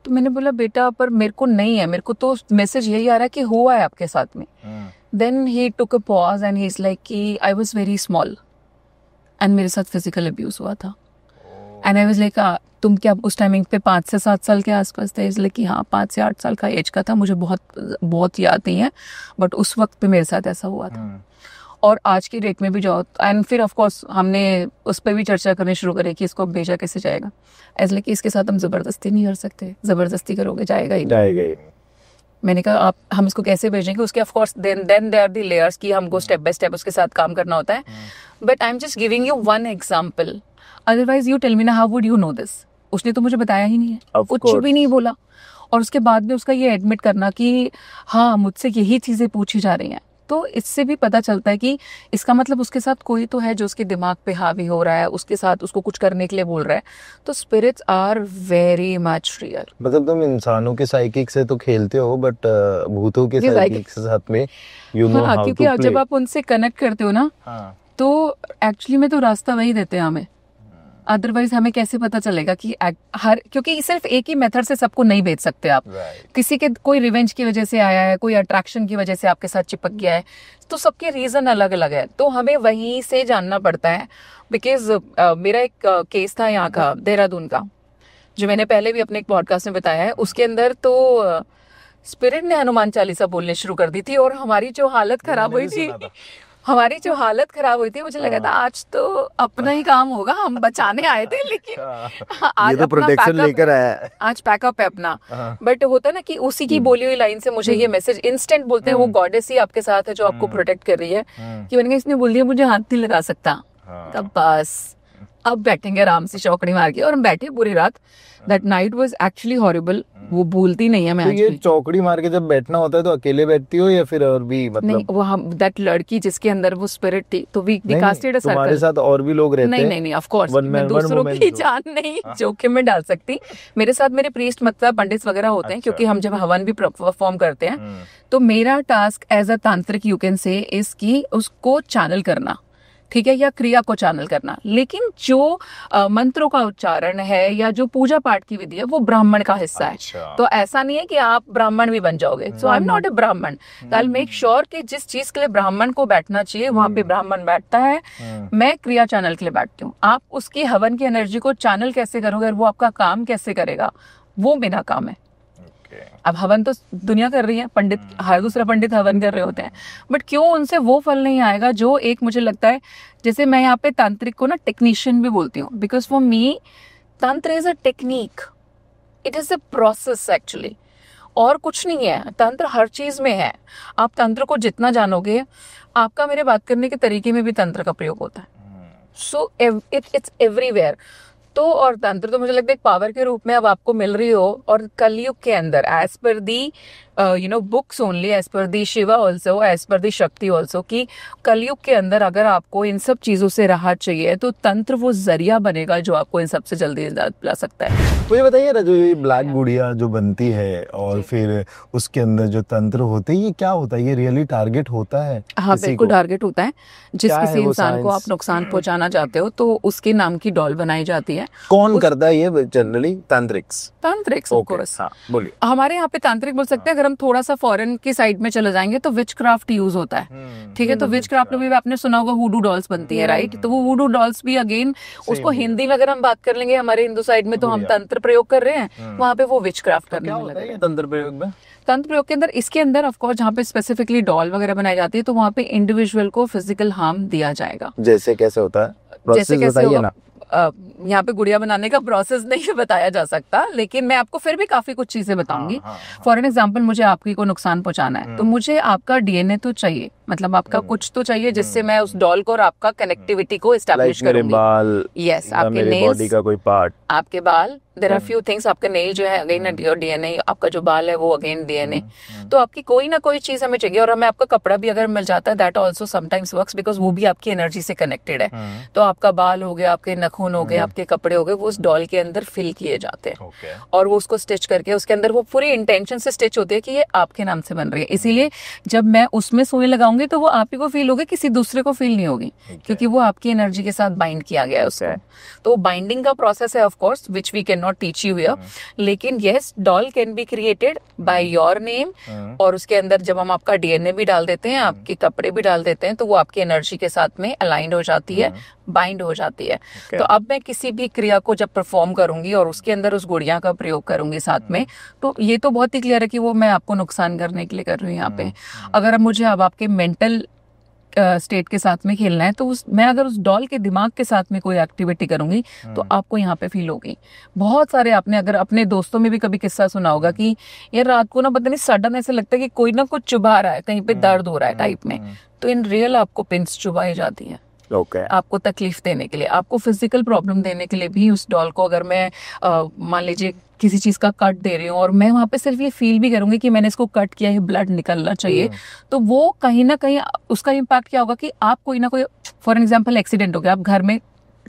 तो मैंने बोला बेटा पर मेरे को नहीं है, मेरे को तो मैसेज यही आ रहा है कि हुआ है आपके साथ में। Then he took a pause and he is like कि I was very small and मेरे साथ फिजिकल अब्यूज हुआ था। एंड आई वाज लाइक तुम क्या उस टाइमिंग पे 5 से 7 साल के आसपास थे? इसलिए कि हाँ 5 से 8 साल का एज का था, मुझे बहुत याद नहीं है, बट उस वक्त पे मेरे साथ ऐसा हुआ था। और आज की डेट में भी जाओ, एंड फिर ऑफ कोर्स हमने उस पर भी चर्चा करनी शुरू करी कि इसको भेजा कैसे जाएगा। इसलिए कि इसके साथ हम जबरदस्ती नहीं कर सकते, जबरदस्ती करोगे जाएगा ही। मैंने कहा आप हम इसको कैसे भेजेंगे, उसके of course then there are the layers कि हमको स्टेप बाय स्टेप उसके साथ काम करना होता है. But I am just giving you one example, otherwise you tell me ना how would you know this. उसने तो मुझे बताया ही नहीं है, कुछ भी नहीं बोला, और उसके बाद में उसका ये एडमिट करना कि हाँ मुझसे यही चीजें पूछी जा रही हैं. तो इससे भी पता चलता है कि इसका मतलब उसके साथ कोई तो है जो उसके दिमाग पे हावी हो रहा है, उसके साथ उसको कुछ करने के लिए बोल रहा है. तो spirits are very much real. मतलब तुम इंसानों के साइकिक से तो खेलते हो, बट भूतों के साइकिक के साथ में you know how to play. क्योंकि जब आप उनसे कनेक्ट करते हो ना, तो एक्चुअली में तो रास्ता वही देते हैं हमें. अदरवाइज हमें कैसे पता चलेगा कि क्योंकि सिर्फ एक ही मेथड से सबको नहीं भेज सकते आप. किसी के कोई रिवेंज की वजह से आया है, कोई अट्रैक्शन की वजह से आपके साथ चिपक गया है, तो सबके रीजन अलग अलग है. तो हमें वहीं से जानना पड़ता है. बिकॉज मेरा एक केस था यहाँ का, देहरादून का, जो मैंने पहले भी अपने एक पॉडकास्ट में बताया है. उसके अंदर तो स्पिरिट ने हनुमान चालीसा बोलने शुरू कर दी थी, और हमारी जो हालत खराब हुई थी, मुझे लगा था आज तो अपना ही काम होगा, हम बचाने आए थे, लेकिन आज ये तो प्रोटेक्शन लेकर आया है, आज पैकअप है अपना. बट होता ना कि उसी की बोली हुई लाइन से मुझे ये मैसेज इंस्टेंट बोलते हैं, वो गॉडेस ही आपके साथ है जो आपको प्रोटेक्ट कर रही है, कि मैंने कहा इसने बोल दिया मुझे हाथ नहीं लगा सकता. तब बस अब बैठेंगे आराम से चौकड़ी मार के, और हम बैठे पूरी रात. That night was actually horrible. वो भूलती नहीं है मैं. तो आज ये भी चौकड़ी मार के जब बैठना होता है तो अकेले बैठती हो या फिर और भी, मतलब नहीं, वो हम दैट लड़की जिसके अंदर वो स्पिरिट थी, तो वी कास्टेड अ सर्कल. तुम्हारे साथ और भी लोग रहते हैं? नहीं ऑफ कोर्स मैं दूसरों की जान नहीं जोखिम में डाल सकती. मेरे साथ मेरे प्रीस्ट मतलब पंडित वगैरह होते हैं, क्योंकि हम जब हवन भी परफॉर्म करते हैं, तो मेरा टास्क एज अ तांत्रिक यू कैन से इज की उसको चैनल करना, ठीक है, या क्रिया को चैनल करना. लेकिन जो मंत्रों का उच्चारण है या जो पूजा पाठ की विधि है, वो ब्राह्मण का हिस्सा है. तो ऐसा नहीं है कि आप ब्राह्मण भी बन जाओगे. सो आई एम नॉट ए ब्राह्मण. आई विल मेक श्योर कि जिस चीज के लिए ब्राह्मण को बैठना चाहिए वहां पे ब्राह्मण बैठता है. मैं क्रिया चैनल के लिए बैठती हूँ. आप उसकी हवन की एनर्जी को चैनल कैसे करोगे, वो आपका काम कैसे करेगा, वो मेरा काम है. अब हवन तो दुनिया कर रही है, पंडित, हर दूसरा पंडित हवन कर रहे होते हैं, बट क्यों उनसे वो फल नहीं आएगा जो एक, मुझे लगता है, जैसे मैं यहाँ पे तांत्रिक को ना टेक्नीशियन भी बोलती हूँ, बिकॉज फॉर मी तंत्र is a technique, it is a process actually, और कुछ नहीं है. तंत्र हर चीज में है. आप तंत्र को जितना जानोगे, आपका मेरे बात करने के तरीके में भी तंत्र का प्रयोग होता है. So it's everywhere. तो और तंत्र तो मुझे लगता है एक पावर के रूप में अब आपको मिल रही हो, और कलयुग के अंदर एज पर दी बुक्स ओनली, एज पर दी शिवा ऑल्सो, एज पर दी शक्ति ऑल्सो, कि कलयुग के अंदर अगर आपको इन सब चीजों से राहत चाहिए तो तंत्र वो जरिया बनेगा जो आपको इन सबसे जल्दी ला सकता है. मुझे बताइए ना, जो ये ब्लैक गुड़िया जो बनती है और फिर उसके अंदर जो तंत्र होते हैं, ये क्या होता है? ये रियली टारगेट होता है? हाँ बिल्कुल टारगेट होता है. जिस किसी इंसान को आप नुकसान पहुंचाना चाहते हो, तो उसके नाम की डॉल बनाई जाती है. कौन करता है ये जनरली? तांत्रिक्स of course. बोलिए. हमारे यहाँ पे तांत्रिक बोल सकते हैं. अगर हम थोड़ा सा फॉरेन की साइड में चले जाएंगे तो विच क्राफ्ट यूज होता है. ठीक है, तो विच क्राफ्ट में भी आपने सुना होगा वुडू डॉल्स बनती है, राइट. तो वो वुडू डॉल्स भी अगेन, उसको हिंदी में अगर हम बात कर लेंगे हमारे हिंदू साइड में, तो हम तंत्र प्रयोग कर रहे हैं, वहाँ पे वो विच क्राफ्ट करने में लगे हैं. तंत्र प्रयोग में, तंत्र प्रयोग के अंदर, इसके अंदर ऑफ कोर्स जहाँ पे स्पेसिफिकली डॉल वगैरह बनाई जाती है, तो वहाँ पे इंडिविजुअल को फिजिकल हार्म दिया जाएगा. जैसे कैसे होता है? जैसे कैसे होगा, यहाँ पे गुड़िया बनाने का प्रोसेस नहीं बताया जा सकता, लेकिन मैं आपको फिर भी काफी कुछ चीजें बताऊंगी. फॉर एन एग्जाम्पल, मुझे आपकी को नुकसान पहुंचाना है, तो मुझे आपका डीएनए तो चाहिए, मतलब आपका कुछ तो चाहिए जिससे मैं उस डॉल को और आपका कनेक्टिविटी को एस्टैब्लिश करूंगी. बाल, यस, आपके नेल्स, बॉडी का कोई पार्ट, आपके बाल, देयर आर फ्यू थिंग्स. आपका नेल जो है अगेन डीएनए, आपका जो बाल है वो अगेन डीएनए. तो आपकी कोई ना कोई चीज हमें चाहिए, और हमें आपका कपड़ा भी अगर मिल जाता है, that also sometimes works, because वो भी आपकी एनर्जी से कनेक्टेड है. तो आपका बाल हो गया, आपके नखून हो गए, आपके कपड़े हो गए, वो उस डॉल के अंदर फिल किए जाते हैं. और वो उसको स्टिच करके, उसके अंदर वो पूरी इंटेंशन से स्टिच होती है कि ये आपके नाम से बन रही है. इसीलिए जब मैं उसमें सुई लगाऊंगी तो वो आप ही को फील होगी, किसी दूसरे को फील नहीं होगी, क्योंकि वो आपकी एनर्जी के साथ बाइंड किया गया है उसको. तो बाइंडिंग का प्रोसेस है of course, which we can not teach you here. लेकिन yes, doll can be created by your name, और उसके अंदर जब हम आपका डीएनए भी डाल देते हैं, आपके कपड़े भी डाल देते हैं, तो वो आपकी एनर्जी के साथ में अलाइंड हो जाती है, बाइंड हो जाती है. तो अब मैं किसी भी क्रिया को जब परफॉर्म करूंगी और उसके अंदर उस गुड़िया का प्रयोग करूंगी साथ में, तो ये तो बहुत ही क्लियर है कि वो मैं आपको नुकसान करने के लिए कर रही हूँ यहाँ पे. अगर अब मुझे अब आपके मेंटल स्टेट के साथ में खेलना है तो मैं अगर उस डॉल के दिमाग के साथ में कोई एक्टिविटी करूंगी तो आपको यहाँ पे फील होगी। बहुत सारे आपने अगर अपने दोस्तों में भी कभी किस्सा सुना होगा कि यार रात को ना पता नहीं सडन ऐसे लगता है कि कोई ना कुछ चुभा रहा है, कहीं पे दर्द हो रहा है टाइप में, तो इन रियल आपको पिंस चुभाई जाती है। आपको तकलीफ देने के लिए, आपको फिजिकल प्रॉब्लम देने के लिए भी उस डॉल को अगर मैं मान लीजिए किसी चीज का कट दे रही हूँ और मैं वहां पे सिर्फ ये फील भी करूंगी कि मैंने इसको कट किया है, ब्लड निकलना चाहिए, तो वो कहीं ना कहीं उसका इम्पैक्ट क्या होगा कि आप कोई ना कोई, फॉर एग्जाम्पल एक्सीडेंट हो गया, आप घर में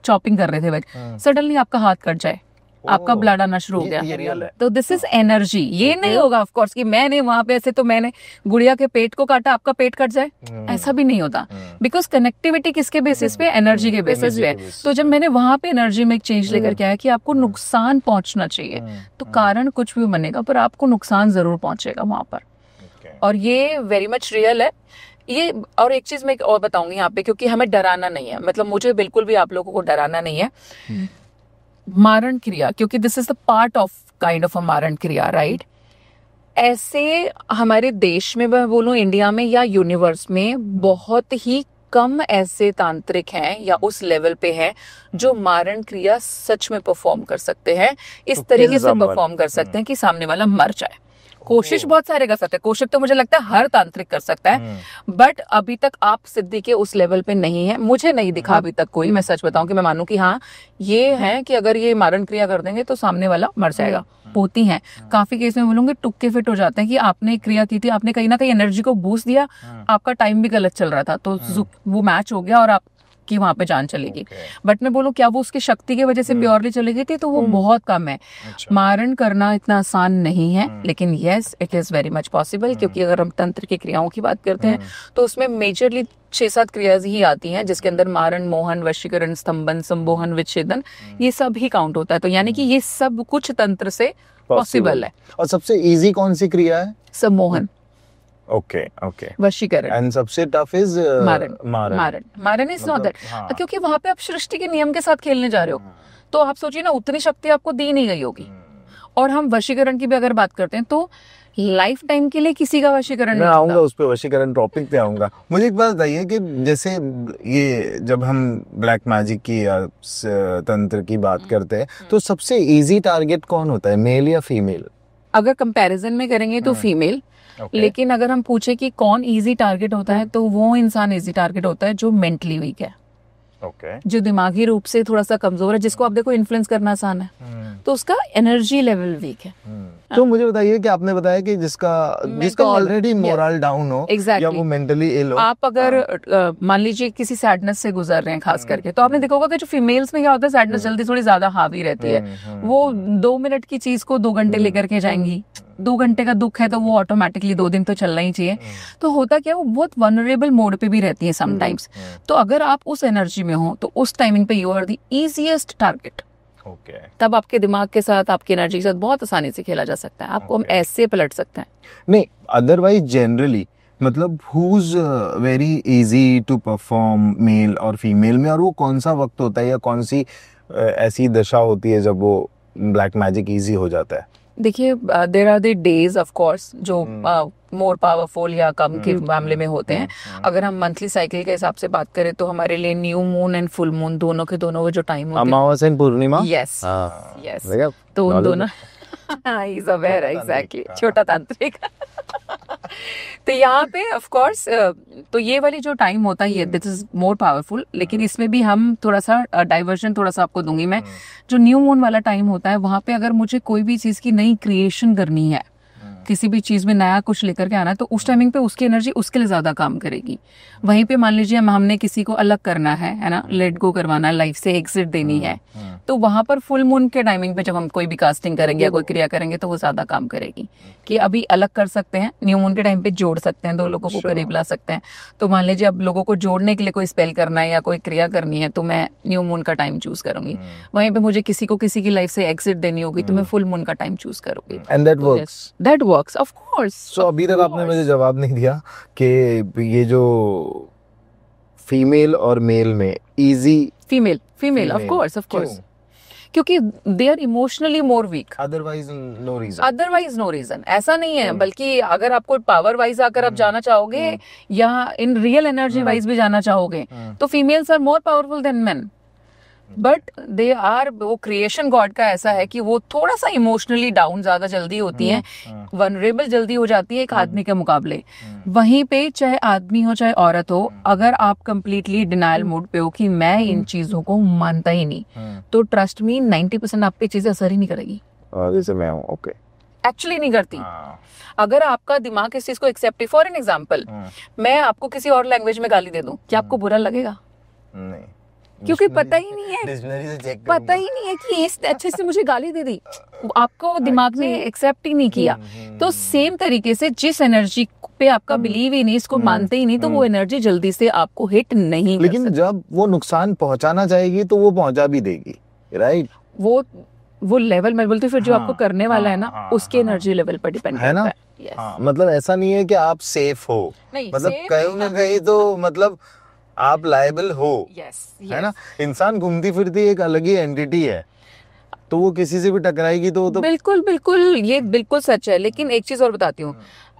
चॉपिंग कर रहे थे, सडनली आपका हाथ कट जाए, आपका ब्लड आना शुरू हो गया, तो दिस इज एनर्जी। ये नहीं होगा ऑफ कोर्स कि मैंने वहां पे ऐसे तो मैंने गुड़िया के पेट को काटा, आपका पेट कट जाए, ऐसा भी नहीं होता, बिकॉज कनेक्टिविटी किसके बेसिस पे, एनर्जी के बेसिस पे। तो जब मैंने वहां पे एनर्जी में एक चेंज लेकर के आया कि आपको नुकसान पहुंचना चाहिए, तो कारण कुछ भी बनेगा पर आपको नुकसान जरूर पहुंचेगा वहां पर, और ये वेरी मच रियल है ये। और एक चीज मैं और बताऊंगी यहाँ पे, क्योंकि हमें डराना नहीं है, मतलब मुझे बिल्कुल भी आप लोगों को डराना नहीं है। मारण क्रिया, क्योंकि this is the part of kind of a मारण क्रिया, राइट। ऐसे हमारे देश में मैं बोलूं, इंडिया में या यूनिवर्स में बहुत ही कम ऐसे तांत्रिक हैं या उस लेवल पे हैं जो मारण क्रिया सच में परफॉर्म कर सकते हैं, इस तरीके से परफॉर्म कर सकते हैं कि सामने वाला मर जाए। कोशिश बहुत सारे कर सकते हैं, कोशिश तो मुझे लगता है हर तांत्रिक कर सकता है, बट अभी तक आप सिद्धि के उस लेवल पे नहीं है, मुझे नहीं दिखा अभी तक कोई। मैं सच बताऊं कि मैं मानूं कि हाँ ये है कि अगर ये मारण क्रिया कर देंगे तो सामने वाला मर जाएगा। होती हैं काफी केस में, बोलूंगे टुक्के फिट हो जाते हैं कि आपने क्रिया की थी, आपने कहीं ना कहीं एनर्जी को बूस्ट दिया, आपका टाइम भी गलत चल रहा था तो वो मैच हो गया और आप कि वहां पे जान चलेगी। बट मैं बोलूं क्या वो उसकी शक्ति की वजह से प्योरली चली गई थी, तो वो बहुत कम है। मारण करना इतना आसान नहीं है, लेकिन yes it is very much possible, क्योंकि अगर हम तंत्र की क्रियाओं की बात करते हैं तो उसमें मेजरली 6-7 क्रियाएं ही आती हैं, जिसके अंदर मारण, मोहन, वशीकरण, स्तंभन, संबोहन, विच्छेदन, ये सब ही काउंट होता है। तो यानी कि ये सब कुछ तंत्र से पॉसिबल है। और सबसे इजी कौन सी क्रिया है? सम्मोहन। ओके वशीकरण। एंड सबसे टफ इज मारण इज नॉट दैट, क्योंकि वहां पे आप सृष्टि के नियम के साथ खेलने जा रहे हो, तो आप सोचिए ना उतनी शक्ति आपको दी नहीं गई होगी। और हम वशीकरण की भी अगर बात करते हैं तो लाइफ टाइम के लिए किसी का वशीकरण नहीं, आऊंगा उस पे, वशीकरण टॉपिक पे आऊंगा। मुझे एक बात बताइए कि जैसे ये जब हम ब्लैक मैजिक की या तंत्र की बात करते हैं तो सबसे इजी टारगेट कौन होता है, मेल या फीमेल? अगर कंपैरिजन में करेंगे तो फीमेल, लेकिन अगर हम पूछे कि कौन इजी टारगेट होता है तो वो इंसान इजी टारगेट होता है जो मेंटली वीक है, जो दिमागी रूप से थोड़ा सा कमजोर है, जिसको आप देखो इन्फ्लुएंस करना आसान है, तो उसका एनर्जी लेवल वीक है। तो मुझे बताइए कि आपने बताया कि जिसका ऑलरेडी मोरल डाउन हो, या वो मेंटली इल हो, आप अगर मान लीजिए किसी सैडनेस से गुजर रहे हैं खास करके, तो आपने देखा होगा कि जो फीमेल्स में क्या होता है, सैडनेस जल्दी थोड़ी ज्यादा हावी रहती है, वो 2 मिनट की चीज को 2 घंटे लेकर के जाएंगी। 2 घंटे का दुख है तो वो ऑटोमेटिकली 2 दिन तो चलना ही चाहिए। तो होता क्या है, वो बहुत वनरेबल मोड पे भी रहती है समटाइम्स। तो अगर आप उस एनर्जी में हो तो उस टाइमिंग पे you are the easiest target. तब आपके दिमाग के साथ, आपकी एनर्जी के साथ बहुत आसानी से खेला जा सकता है, आपको हम ऐसे पलट सकते हैं। नहीं, अदरवाइज जनरली मतलब who's very easy to perform male और फीमेल में, और वो कौन सा वक्त होता है या कौन सी ऐसी दशा होती है जब वो ब्लैक मैजिक इजी हो जाता है? देखिए there are the days of course जो मोर पावरफुल या कम के मामले में होते हैं। अगर हम मंथली साइकिल के हिसाब से बात करें तो हमारे लिए new moon and full moon दोनों के दोनों जो टाइम होते हैं, अमावस्या एंड पूर्णिमा, यस तो उन दोनों ही इज अवेयर एग्जैक्टली, छोटा तांत्रिक तो यहाँ पे ऑफ कोर्स तो ये वाली जो टाइम होता है दिस इज मोर पावरफुल, लेकिन इसमें भी हम थोड़ा सा डाइवर्जन थोड़ा सा आपको दूंगी मैं। जो न्यू मून वाला टाइम होता है वहां पे अगर मुझे कोई भी चीज की नई क्रिएशन करनी है, किसी भी चीज में नया कुछ लेकर के आना है, तो उस टाइमिंग पे उसकी एनर्जी उसके लिए ज्यादा काम करेगी। वहीं पे मान लीजिए हमने किसी को अलग करना है ना, लेट गो करवाना है, लाइफ से एग्जिट देनी है, तो वहां पर फुल मून के टाइमिंग पे जब हम कोई भी कास्टिंग करेंगे या कोई क्रिया करेंगे तो वो ज्यादा काम करेगी। कि अभी अलग कर सकते हैं, न्यू मून के टाइम पे जोड़ सकते हैं, 2 लोगों को करीब ला सकते हैं। तो मान लीजिए अब लोगों को जोड़ने के लिए कोई स्पेल करना है या कोई क्रिया करनी है तो मैं न्यू मून का टाइम चूज करूंगी। वहीं पे मुझे किसी को किसी की लाइफ से एग्जिट देनी होगी तो मैं फुल मून का टाइम चूज करूंगी। And that works of course. So अभी तक आपने मुझे जवाब नहीं दिया कि ये जो फीमेल और मेल में इजी, फीमेल ऑफ कोर्स क्योंकि they are emotionally more weak, otherwise no reason. ऐसा नहीं है, बल्कि अगर आपको पावर वाइज अगर आप जाना चाहोगे या इन रियल एनर्जी वाइज भी जाना चाहोगे तो females are more powerful than men, but they are, वो क्रिएशन गॉड का ऐसा है कि वो थोड़ा सा इमोशनली डाउन ज्यादा जल्दी होती हैं, वनरेबल जल्दी हो जाती है एक आदमी के मुकाबले। वहीं पे चाहे आदमी हो चाहे औरत हो, अगर आप कंप्लीटली डिनायल मोड पे हो कि मैं इन चीजों को मानता ही नहीं, तो ट्रस्ट मी 90% आप पे चीजें असर ही नहीं करेगी। जैसे मैं हूं, ओके, एक्चुअली नहीं करती। अगर आपका दिमाग इस चीज को एक्सेप्ट, फॉर एन एग्जाम्पल मैं आपको किसी और लैंग्वेज में गाली दे दूं, क्या आपको बुरा लगेगा? नहीं, क्योंकि पता ही नहीं है, डिक्शनरी से चेक पता ही नहीं है कि इस अच्छे से मुझे गाली दे दी, आपको दिमाग ने एक्सेप्ट ही नहीं किया। तो सेम तरीके से जिस एनर्जी पे आपका बिलीव ही नहीं, इसको मानते ही नहीं, तो वो एनर्जी जल्दी से आपको हिट नहीं कर लेकिन सकती। जब वो नुकसान पहुंचाना चाहेगी तो वो पहुंचा भी देगी, राइट? वो लेवल मैं बोलती हूँ, फिर जो आपको करने वाला है ना, उसके एनर्जी लेवल पर डिपेंड है ना। Yes. हाँ, मतलब ऐसा नहीं है कि आप सेफ हो, मतलब कहीं ना कहीं तो मतलब आप लायबल हो। yes. है ना, इंसान घूमती फिरती एक अलग ही एंटिटी है, तो वो किसी से भी टकराएगी तो बिल्कुल बिल्कुल, ये बिल्कुल सच है। लेकिन एक चीज और बताती हूँ,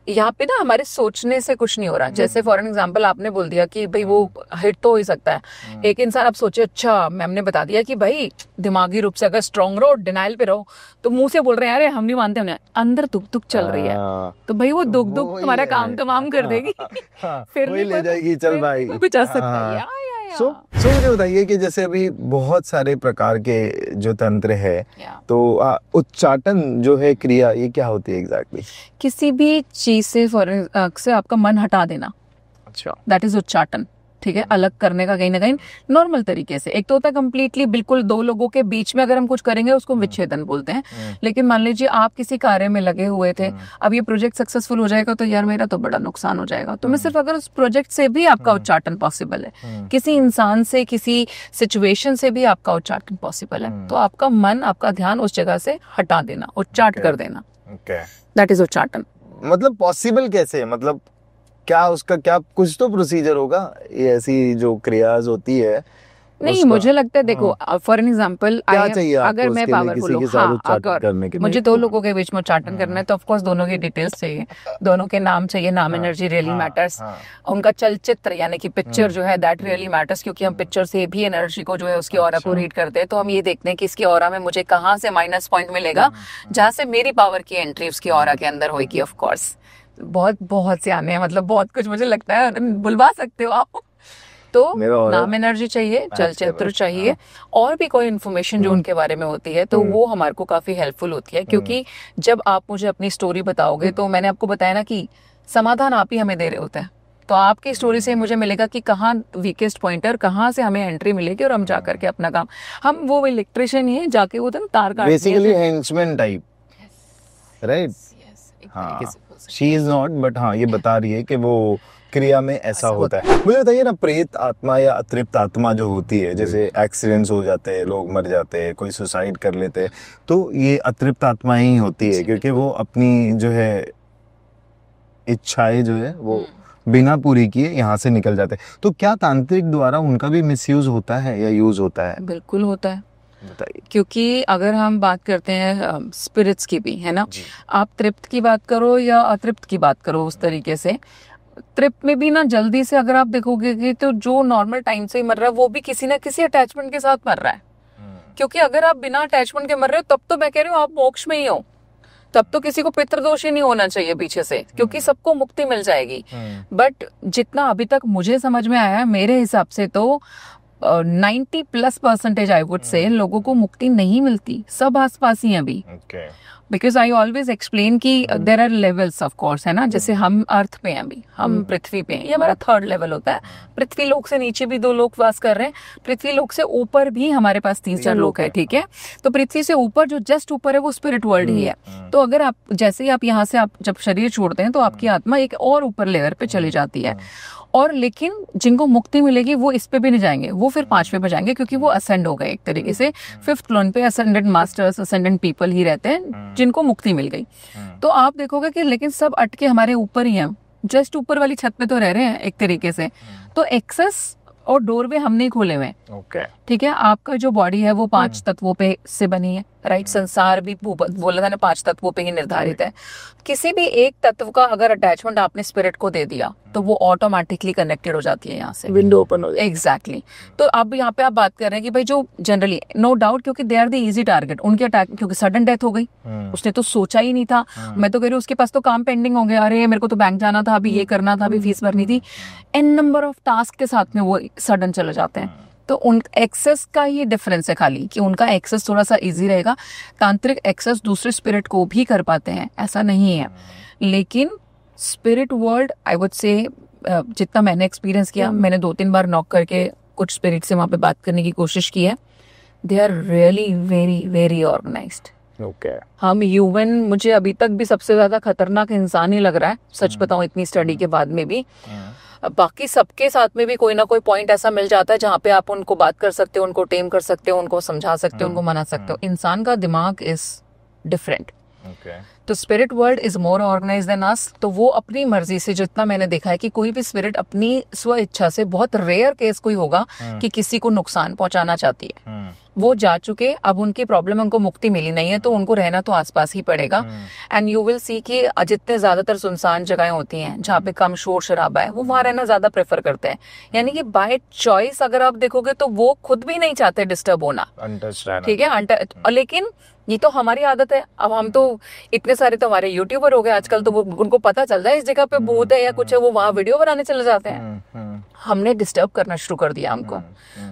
यहाँ पे ना हमारे सोचने से कुछ नहीं हो रहा। जैसे फॉर एन एग्जाम्पल आपने बोल दिया कि भाई वो हिट तो हो ही सकता है। एक इंसान आप सोचे, अच्छा मैम ने बता दिया कि भाई दिमागी रूप से अगर स्ट्रांग रहो, डिनाइल पे रहो, तो मुंह से बोल रहे हैं अरे हम नहीं मानते, हमने अंदर दुख दुख चल रही है, तो भाई वो दुख दुख तुम्हारा काम तमाम कर देगी, फिर वही ले जाएगी, चल भाई कुछ आ सकता है। सो मुझे बताइए कि जैसे अभी बहुत सारे प्रकार के जो तंत्र है, तो उच्चाटन जो है क्रिया, ये क्या होती है एग्जैक्टली? किसी भी चीज से आपका मन हटा देना, अच्छा, दैट इज उच्चाटन। ठीक है, अलग करने का कहीं ना कहीं नॉर्मल तरीके से। एक तो होता है कंप्लीटली बिल्कुल दो लोगों के बीच में अगर हम कुछ करेंगे उसको विच्छेदन बोलते हैं। लेकिन मान लीजिए आप किसी कार्य में लगे हुए थे, अब ये प्रोजेक्ट सक्सेसफुल हो जाएगा तो यार मेरा तो बड़ा नुकसान हो जाएगा, तो मैं सिर्फ अगर उस प्रोजेक्ट से भी आपका उच्चाटन पॉसिबल है, किसी इंसान से, किसी सिचुएशन से भी आपका उच्चाटन पॉसिबल है, तो आपका मन, आपका ध्यान उस जगह से हटा देना, उच्चाट कर देना, दैट इज उच्चाटन। मतलब पॉसिबल कैसे, मतलब क्या उसका क्या कुछ तो प्रोसीजर होगा? ये ऐसी जो क्रियाज होती है नहीं, मुझे लगता है देखो फॉर एन एग्जाम्पल अगर मैं पावरफुल हूँ, हाँ, अगर मुझे दो लोगों के बीच में उच्चाटन करना है तो ऑफकोर्स दोनों की डिटेल्स चाहिए, दोनों के नाम चाहिए, नाम एनर्जी रियली मैटर्स, उनका चलचित्र यानी कि पिक्चर जो है दैट रियली मैटर्स, क्योंकि हम पिक्चर से भी एनर्जी को जो है उसकी ऑरा को रीड करते हैं। तो हम ये देखते हैं कि इसकी ऑरा में मुझे कहाँ से माइनस पॉइंट मिलेगा जहाँ से मेरी पावर की एंट्री उसकी ऑरा के अंदर होगी। ऑफकोर्स बहुत बहुत से आने हैं, मतलब बहुत कुछ मुझे लगता है, बुलवा सकते हो आप। तो नाम एनर्जी चाहिए, चलचित्र चाहिए, और भी कोई इन्फॉर्मेशन जो उनके बारे में होती है, तो वो हमारे को काफी हेल्पफुल होती है। क्योंकि जब आप मुझे अपनी स्टोरी बताओगे, तो मैंने आपको बताया ना कि समाधान आप ही हमें दे रहे होते हैं, तो आपकी स्टोरी से मुझे मिलेगा कि कहाँ वीकेस्ट पॉइंट है, कहाँ से हमें एंट्री मिलेगी, और हम जा करके अपना काम, हम वो इलेक्ट्रिशियन ही है जाके वो तार काट, बेसिकली हेंचमैन टाइप, राइट? हाँ, शी इज नॉट, बट हाँ ये बता रही है कि वो क्रिया में ऐसा होता है। मुझे बताइए ना, प्रेत आत्मा या अतृप्त आत्मा जो होती है, जैसे एक्सीडेंट्स हो जाते हैं, लोग मर जाते हैं, कोई सुसाइड कर लेते हैं, तो ये अतृप्त आत्मा ही होती है, क्योंकि वो अपनी जो है इच्छाएं जो है वो बिना पूरी किए यहाँ से निकल जाते हैं। तो क्या तांत्रिक द्वारा उनका भी मिसयूज होता है या यूज होता है? बिल्कुल होता है, बताइए। क्योंकि अगर हम बात करते हैं स्पिरिट्स की भी, है ना, आप तृप्त की बात करो या अतृप्त की बात करो, उस तरीके से तृप्त में भी ना जल्दी से अगर आप देखोगे कि तो जो नॉर्मल टाइम से ही मर रहा है वो भी किसी ना किसी अटैचमेंट के साथ मर रहा है। क्योंकि अगर आप बिना अटैचमेंट के मर रहे हो तब तो मैं कह रही हूँ आप मोक्ष में ही हो, तब तो किसी को पितृदोष ही नहीं होना चाहिए पीछे से, क्योंकि सबको मुक्ति मिल जाएगी। बट जितना अभी तक मुझे समझ में आया है, मेरे हिसाब से तो 90+% आई वुड से लोगों को मुक्ति नहीं मिलती, सब आसपास ही हैं अभी। बिकॉज आई ऑलवेज एक्सप्लेन कि there are levels of course, है ना, जैसे हम अर्थ पे हैं अभी, हम पृथ्वी पे हैं, ये हमारा 3rd लेवल होता है। पृथ्वी लोक से नीचे भी 2 लोग वास कर रहे हैं, पृथ्वी लोक से ऊपर भी हमारे पास 3-4 लोग है, ठीक है। तो पृथ्वी से ऊपर जो जस्ट ऊपर है वो स्पिरिट वर्ल्ड ही है। तो अगर आप जैसे ही आप यहाँ से आप जब शरीर छोड़ते हैं तो आपकी आत्मा एक और ऊपर लेयर पे चली जाती है, और लेकिन जिनको मुक्ति मिलेगी वो इस पे भी नहीं जाएंगे, वो फिर 5वें पे जाएंगे, क्योंकि वो असेंड हो गए एक तरीके से। 5th फ्लोर पे असेंडेड मास्टर्स, असेंडेड पीपल ही रहते हैं जिनको मुक्ति मिल गई। तो आप देखोगे कि लेकिन सब अटके हमारे ऊपर ही हैं, जस्ट ऊपर वाली छत पे तो रह रहे हैं एक तरीके से। तो एक्सेस और डोरवे हम नहीं खोले हुए। ओके ठीक है, आपका जो बॉडी है वो 5 तत्वों पे से बनी है, राइट। संसार भी बोला था ना 5 तत्वों पे ही निर्धारित है। किसी भी एक तत्व का अगर अटैचमेंट आपने स्पिरिट को दे दिया तो वो ऑटोमेटिकली कनेक्टेड हो जाती है, यहाँ से विंडो ओपन हो जाती है। एग्जैक्टली। तो अब यहाँ पे आप बात कर रहे हैं कि भाई जो जनरली नो डाउट, क्योंकि they are the easy target, उनके अटैक, क्योंकि सडन डेथ हो गई, उसने तो सोचा ही नहीं था। मैं तो कह रही हूँ उसके पास तो काम पेंडिंग हो गया, अरे मेरे को तो बैंक जाना था, अभी ये करना था, अभी फीस भरनी थी, एन नंबर ऑफ टास्क के साथ में वो सडन चले जाते हैं। तो उन एक्सेस का ही डिफरेंस है खाली कि उनका एक्सेस थोड़ा सा इजी रहेगा। तांत्रिक एक्सेस दूसरे स्पिरिट को भी कर पाते हैं, ऐसा नहीं है। लेकिन स्पिरिट वर्ल्ड आई वुड से जितना मैंने एक्सपीरियंस किया, मैंने 2-3 बार नॉक करके कुछ स्पिरिट से वहाँ पे बात करने की कोशिश की है। They are really very very organised. Okay हम ह्यूमन, मुझे अभी तक भी सबसे ज्यादा खतरनाक इंसान ही लग रहा है, सच बताऊं, इतनी स्टडी के बाद में भी। बाकी सबके साथ में भी कोई ना कोई पॉइंट ऐसा मिल जाता है जहाँ पे आप उनको बात कर सकते हो, उनको टेम कर सकते हो, उनको समझा सकते हो, उनको मना सकते हो। इंसान का दिमाग इज डिफरेंट। तो spirit world is more organised than us. तो वो अपनी मर्जी से, जितना मैंने देखा है कि कोई भी स्पिरिट अपनी स्व इच्छा से, बहुत रेयर केस कोई होगा कि किसी को नुकसान पहुंचाना चाहती है, वो जा चुके, अब उनकी प्रॉब्लम, उनको मुक्ति मिली नहीं है, तो उनको रहना तो आसपास ही पड़ेगा। एंड यू विल सी कि जितने ज्यादातर सुनसान जगहें होती हैं जहाँ पे कम शोर शराबा है, वो वहां रहना ज्यादा प्रेफर करते हैं। यानी कि बाय चॉइस अगर आप देखोगे तो वो खुद भी नहीं चाहते डिस्टर्ब होना, ठीक है। लेकिन ये तो हमारी आदत है। अब हम तो इतने सारे तो हमारे यूट्यूबर हो गए आजकल, तो वो उनको पता चल रहा है इस जगह पे भूत है या कुछ है, वो वहां वीडियो बनाने चले जाते हैं। हमने डिस्टर्ब करना शुरू कर दिया हमको,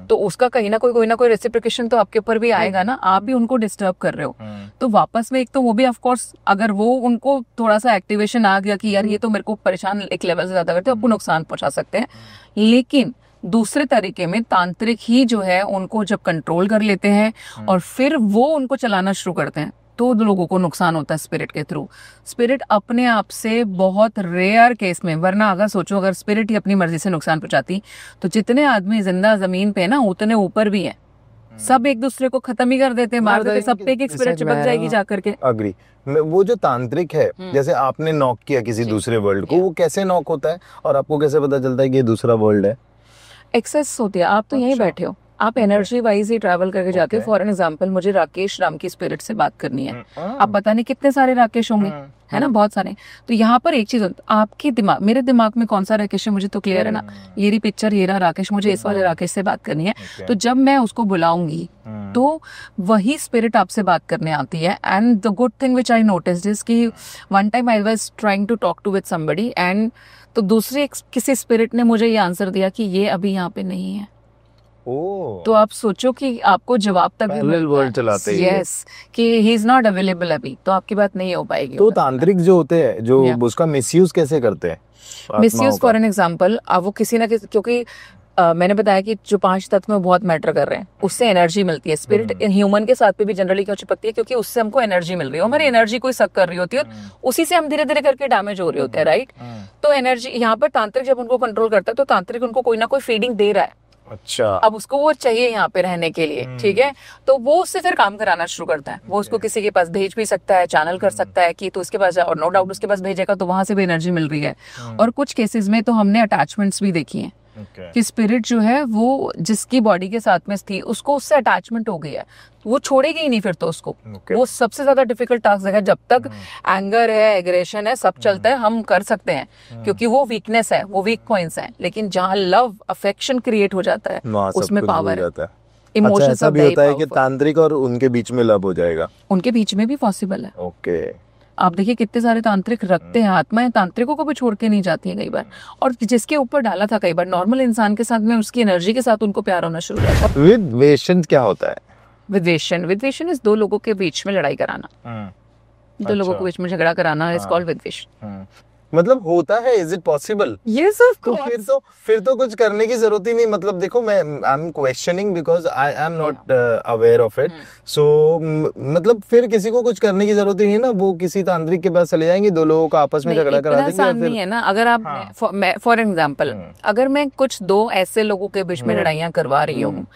तो उसका कहीं ना कोई रेसिप्रिकेशन तो आपके ऊपर भी आएगा ना। आप भी उनको डिस्टर्ब कर रहे हो, तो वापस में एक तो वो भी ऑफ कोर्स, अगर वो उनको थोड़ा सा एक्टिवेशन आ गया कि यार ये तो मेरे को परेशान एक लेवल से ज्यादा करते हैं, आपको नुकसान पहुंचा सकते हैं। लेकिन दूसरे तरीके में तांत्रिक ही जो है उनको जब कंट्रोल कर लेते हैं और फिर वो उनको चलाना शुरू करते हैं, तो लोगों को नुकसान होता है स्पिरिट के थ्रू। स्पिरिट अपने आप से बहुत रेयर केस में, वरना अगर सोचो अगर स्पिरिट ही अपनी मर्जी से नुकसान पहुंचाती तो जितने आदमी जिंदा जमीन पे ना उतने ऊपर भी हैं, सब एक दूसरे को खत्म ही कर देते, मार देते, सब पे एक स्पिरिट चिपक जाएगी जाकर के। अग्री। वो जो तांत्रिक है, जैसे आपने नॉक किया किसी दूसरे वर्ल्ड को, वो कैसे नॉक होता है और आपको कैसे पता चलता है कि ये दूसरा वर्ल्ड है? एक्सेस होती है, आप तो यहीं बैठे हो, आप एनर्जी वाइज ही ट्रैवल करके जाते हो। फॉर एग्जांपल मुझे राकेश राम की स्पिरिट से बात करनी है, आप पता नहीं कितने सारे राकेश होंगे, है ना, बहुत सारे। तो यहाँ पर एक चीज, आपके दिमाग, मेरे दिमाग में कौन सा राकेश है मुझे तो क्लियर है ना, ये रही पिक्चर, ये रहा राकेश, मुझे इस वाले राकेश से बात करनी है। तो जब मैं उसको बुलाऊंगी तो वही स्पिरिट आपसे बात करने आती है। And the good thing which I noticed is कि one time I was trying to talk to with somebody, and तो दूसरे किसी स्पिरिट ने मुझे ये आंसर दिया कि ये अभी यहाँ पे नहीं है। तो आप सोचो कि आपको जवाब तक पैरेलल वर्ल्ड चलाते हैं। यस, कि ही इज नॉट अवेलेबल अभी, तो आपकी बात नहीं हो पाएगी। तो तांत्रिक जो होते हैं, जो उसका मिसयूज कैसे करते हैं? मिसयूज फॉर एन एग्जांपल, अब वो किसी ना किसी, क्योंकि मैंने बताया कि जो 5 तत्व में बहुत मैटर कर रहे हैं, उससे एनर्जी मिलती है। स्पिरिट ह्यूमन के साथ पे भी जनरली क्यों चिपकती है? क्योंकि उससे हमको एनर्जी मिल रही है, हमारी एनर्जी कोई सक कर रही होती है, उसी से हम धीरे धीरे करके डैमेज हो रहे होते हैं, राइट। तो एनर्जी यहाँ पर तांत्रिक जब उनको कंट्रोल करता है, तो तांत्रिक उनको कोई ना कोई फीडिंग दे रहा है। अच्छा, अब उसको वो चाहिए यहाँ पे रहने के लिए, ठीक है, तो वो उससे फिर काम कराना शुरू करता है। वो उसको किसी के पास भेज भी सकता है, चैनल कर सकता है कि तो उसके पास जाए, और नो डाउट उसके पास भेजेगा तो वहां से भी एनर्जी मिल रही है। और कुछ केसेस में तो हमने अटैचमेंट्स भी देखी हैं कि स्पिरिट जो है वो जिसकी बॉडी के साथ में थी, उसको उससे अटैचमेंट हो गई है, वो छोड़ेगी ही नहीं फिर तो उसको। वो सबसे ज्यादा डिफिकल्ट टास्क है। जब तक एंगर है, एग्रेशन है, सब चलता है, हम कर सकते हैं, क्योंकि वो वीकनेस है, वो वीक पॉइंट्स हैं। लेकिन जहाँ लव, अफेक्शन क्रिएट हो जाता है, उसमें पावर है। इमोशंस ऐसा भी होता है कि तांत्रिक और उनके बीच में लव हो जाएगा, उनके बीच में भी पॉसिबल है। ओके, आप देखिए कितने सारे तांत्रिक रखते हैं, आत्माएं तांत्रिकों को भी छोड़ के नहीं जाती है कई बार, और जिसके ऊपर डाला था कई बार नॉर्मल इंसान के साथ में, उसकी एनर्जी के साथ उनको प्यार होना शुरू हो जाता है। विद्वेषण क्या होता है? विद्वेषण इस दो लोगों के बीच में लड़ाई कराना, दो लोगों के बीच में झगड़ा कराना इज कॉल्ड विद्वेषण। मतलब होता है, is it possible? Yes of course. फिर तो कुछ करने की जरूरत ही नहीं। मतलब देखो, मैं I am questioning because I am not aware of it. So मतलब फिर किसी को कुछ करने की जरूरत ही नहीं ना, वो किसी तांत्रिक के पास चले जाएंगे, दो लोगों का आपस में झगड़ा करा देंगे। नहीं है ना, अगर आप फॉर एग्जाम्पल, अगर मैं कुछ दो ऐसे लोगों के बीच में लड़ाइयां करवा रही हूँ,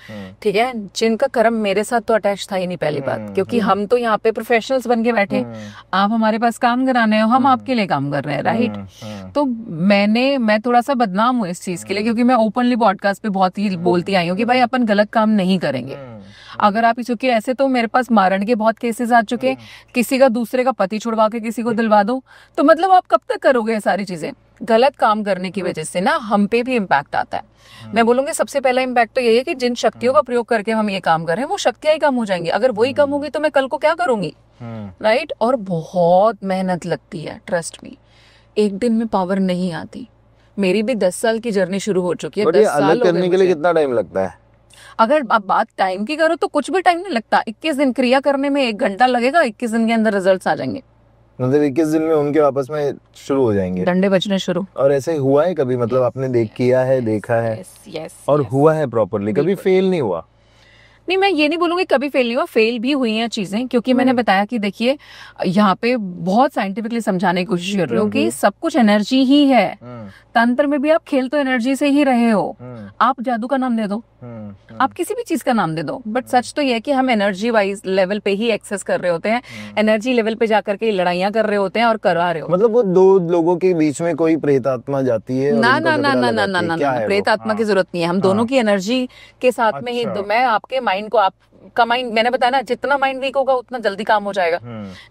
ठीक है, जिनका कर्म मेरे साथ तो अटैच था ही नहीं, पहली बात, क्योंकि हम तो यहाँ पे प्रोफेशनल्स बन के बैठे, आप हमारे पास काम कराने हो, हम आपके लिए काम कर रहे हैं, राइट। राइट। तो मैं थोड़ा सा बदनाम हूँ इस चीज के लिए, क्योंकि मैं ओपनली पॉडकास्ट पे बहुत ही बोलती आई हूँ कि भाई अपन गलत काम नहीं करेंगे। अगर आप चूंकि ऐसे तो मेरे पास मारण के बहुत केसेस आ चुके हैं, किसी का दूसरे का पति छुड़वा के किसी को दिलवा दो, तो मतलब आप कब तक करोगे ये सारी चीजें। गलत काम करने की वजह से ना हम पे भी इम्पैक्ट आता है। मैं बोलूंगी सबसे पहला इम्पैक्ट तो यही है कि जिन शक्तियों का प्रयोग करके हम ये काम कर रहे हैं वो शक्तियां ही कम हो जाएंगी। अगर वही कम होगी तो मैं कल को क्या करूंगी, राइट। और बहुत मेहनत लगती है, ट्रस्ट मी, एक दिन में पावर नहीं आती। मेरी भी 10 साल की जर्नी शुरू हो चुकी है। 10 साल करने के लिए कितना टाइम लगता है? अगर आप बात टाइम की करो तो कुछ भी टाइम नहीं लगता। 21 दिन क्रिया करने में 1 घंटा लगेगा, 21 दिन के अंदर रिजल्ट्स आ जाएंगे। मतलब 21 दिन में उनके आपस में शुरू हो जाएंगे, डंडे बजने शुरू। और ऐसे हुआ है कभी? मतलब आपने किया है, देखा है? yes, और हुआ है प्रॉपरली, कभी फेल नहीं हुआ? नहीं, मैं ये नहीं बोलूंगी कभी फेल नहीं हुआ, फेल भी हुई हैं चीजें, क्योंकि मैंने बताया कि देखिए यहाँ पे बहुत साइंटिफिकली समझाने की कोशिश कर रही हूँ कि सब कुछ एनर्जी ही है। तंत्र में भी आप खेल तो एनर्जी से ही रहे हो। आप जादू का नाम दे दो, आप किसी भी चीज का नाम दे दो, बट सच तो ये है कि हम एनर्जी वाइज लेवल पे ही एक्सेस कर रहे होते हैं, एनर्जी लेवल पे जाकर के लड़ाइयाँ कर रहे होते हैं और करवा रहे हो। मतलब वो दो लोगों के बीच में कोई प्रेत आत्मा जाती है? ना ना ना ना ना ना ना ना, प्रेत आत्मा की जरूरत नहीं है। हम दोनों की एनर्जी के साथ में ही, मैं आपके माइंड को, आपका माइंड, मैंने बताया ना, जितना माइंड वीक होगा उतना जल्दी काम हो जाएगा।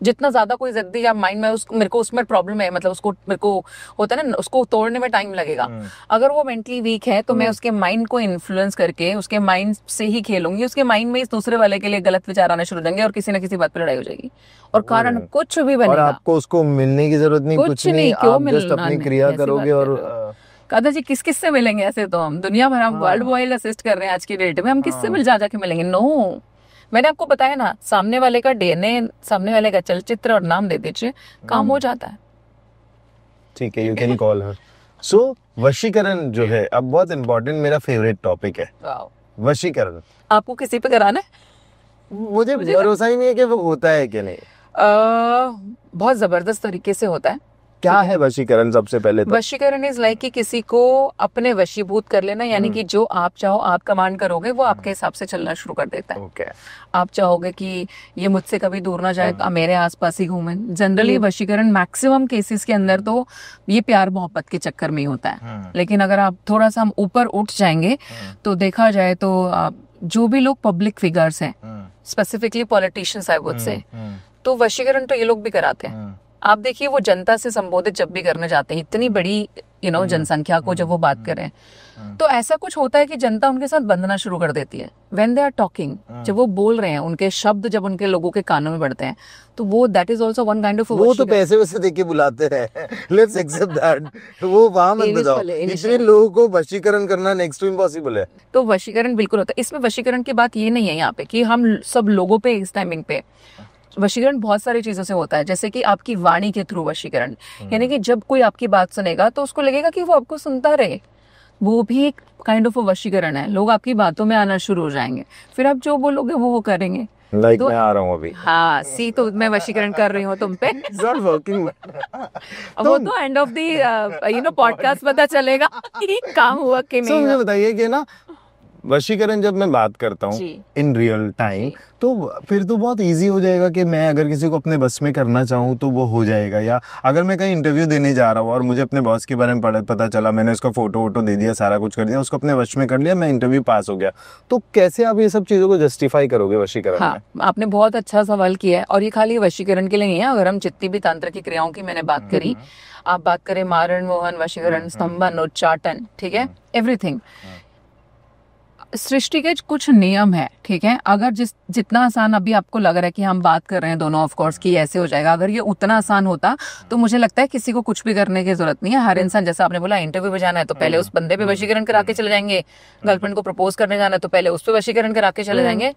जितना ज्यादा कोई जल्दी या माइंड में मेरे को उसमें प्रॉब्लम है, मतलब उसको मेरे को होता है ना, उसको तोड़ने में टाइम लगेगा। अगर वो मेंटली वीक है तो मैं उसके माइंड को इन्फ्लुएंस करके उसके माइंड से ही खेलूंगी। उसके माइंड में इस दूसरे वाले के लिए गलत विचार आने शुरू हो जाएंगे और किसी ना किसी बात पे लड़ाई हो जाएगी और कारण कुछ भी बनेगा। और आपको उसको मिलने की जरूरत नहीं, कुछ नहीं, आप जस्ट अपनी क्रिया करोगे। और कादा जी किस किस से मिलेंगे? ऐसे तो हम दुनिया भर, हम वर्ल्ड वाइड असिस्ट कर रहे हैं आज की डेट में, हम किससे मिल जाके मिलेंगे? नो, मैंने आपको बताया ना, सामने वाले का डीएनए, सामने वाले का चलचित्र और नाम दे दीजिए, काम हो जाता है। ठीक है, यू कैन कॉल हर। सो वशीकरण जो है अब बहुत इम्पोर्टेंट, मेरा फेवरेट टॉपिक है वशीकरण। आपको किसी पे कराना है? मुझे भरोसा ही नहीं है कि वो होता है कि नहीं। बहुत जबरदस्त तरीके से होता है। क्या है वशीकरण? सबसे पहले तो वशीकरण इज लाइक कि किसी को अपने वशीभूत कर लेना, यानी कि जो आप चाहो, आप कमांड करोगे, वो आपके हिसाब से चलना शुरू कर देता है। okay. आप चाहोगे कि ये मुझसे कभी दूर ना जाए, मेरे आसपास ही घूमे। जनरली वशीकरण मैक्सिमम केसेस के अंदर तो ये प्यार मोहब्बत के चक्कर में ही होता है, लेकिन अगर आप थोड़ा सा हम ऊपर उठ जाएंगे तो देखा जाए तो जो भी लोग पब्लिक फिगर्स हैं, स्पेसिफिकली पॉलिटिशियंस आई वुड से, तो वशीकरण तो ये लोग भी कराते हैं। आप देखिए वो जनता से संबोधित जब भी करने जाते हैं, इतनी बड़ी जनसंख्या को जब वो बात करें, तो ऐसा कुछ होता है कि जनता उनके साथ बंधना शुरू कर देती है। व्हेन दे आर टॉकिंग, जब वो बोल रहे हैं, उनके शब्द जब उनके लोगों के कानों में बढ़ते हैं, तो वो that is also one kind of, वो तो पैसे वैसे देके बुलाते हैं, लेट्स एक्सेप्ट दैट। वो वहां मत बताओ, इतने लोगों को वशीकरण करना नेक्स्ट टू इम्पॉसिबल है। तो वशीकरण बिल्कुल होता है। इसमें वशीकरण की बात ये नहीं है यहाँ पे कि हम सब लोगों पे इस टाइमिंग पे, वशीकरण बहुत सारी चीजों से होता है, जैसे कि आपकी वाणी के थ्रू वशीकरण, यानी कि जब कोई आपकी बात सुनेगा तो उसको लगेगा कि वो आपको सुनता रहे, वो भी एक काइंड ऑफ वशीकरण है। लोग आपकी बातों में आना शुरू हो जाएंगे, फिर आप जो बोलोगे वो करेंगे। मैं आ रहा हूँ अभी। हाँ, सी, तो मैं वशीकरण कर रही हूँ तुम पे। Not working. वो तो एंड ऑफ द पॉडकास्ट पता चलेगा कि काम हुआ कि नहीं। मुझे बताइए कि ना, वशीकरण जब मैं बात करता हूँ इन रियल टाइम, तो फिर तो बहुत इजी हो जाएगा कि मैं अगर किसी को अपने बस में करना चाहूँ तो वो हो जाएगा। या अगर मैं कहीं इंटरव्यू देने जा रहा हूँ और मुझे अपने बॉस के बारे में पता चला, मैंने उसका फोटो वोटो दे दिया, सारा कुछ कर दिया, उसको अपने वश में कर लिया, मैं इंटरव्यू पास हो गया, तो कैसे आप ये सब चीज़ों को जस्टिफाई करोगे वशीकरण में? आपने बहुत अच्छा सवाल किया है, और ये खाली वशीकरण के लिए नहीं है। अगर हम जितनी भी तंत्र की क्रियाओं की मैंने बात करी, आप बात करें मारण, मोहन, वशीकरण, स्तंभन, उच्चाटन, ठीक है, एवरीथिंग, सृष्टि के कुछ नियम है, ठीक है। अगर जितना आसान अभी आपको लग रहा है कि हम बात कर रहे हैं दोनों, ऑफ कोर्स, कि ऐसे हो जाएगा, अगर ये उतना आसान होता तो मुझे लगता है किसी को कुछ भी करने की जरूरत नहीं है। हर इंसान, जैसा आपने बोला, इंटरव्यू में जाना है तो पहले उस बंदे पे वशीकरण करा के चले जाएंगे, गर्लफ्रेंड को प्रपोज करने जाना है तो पहले उस पे वशीकरण करा के चले जाएंगे।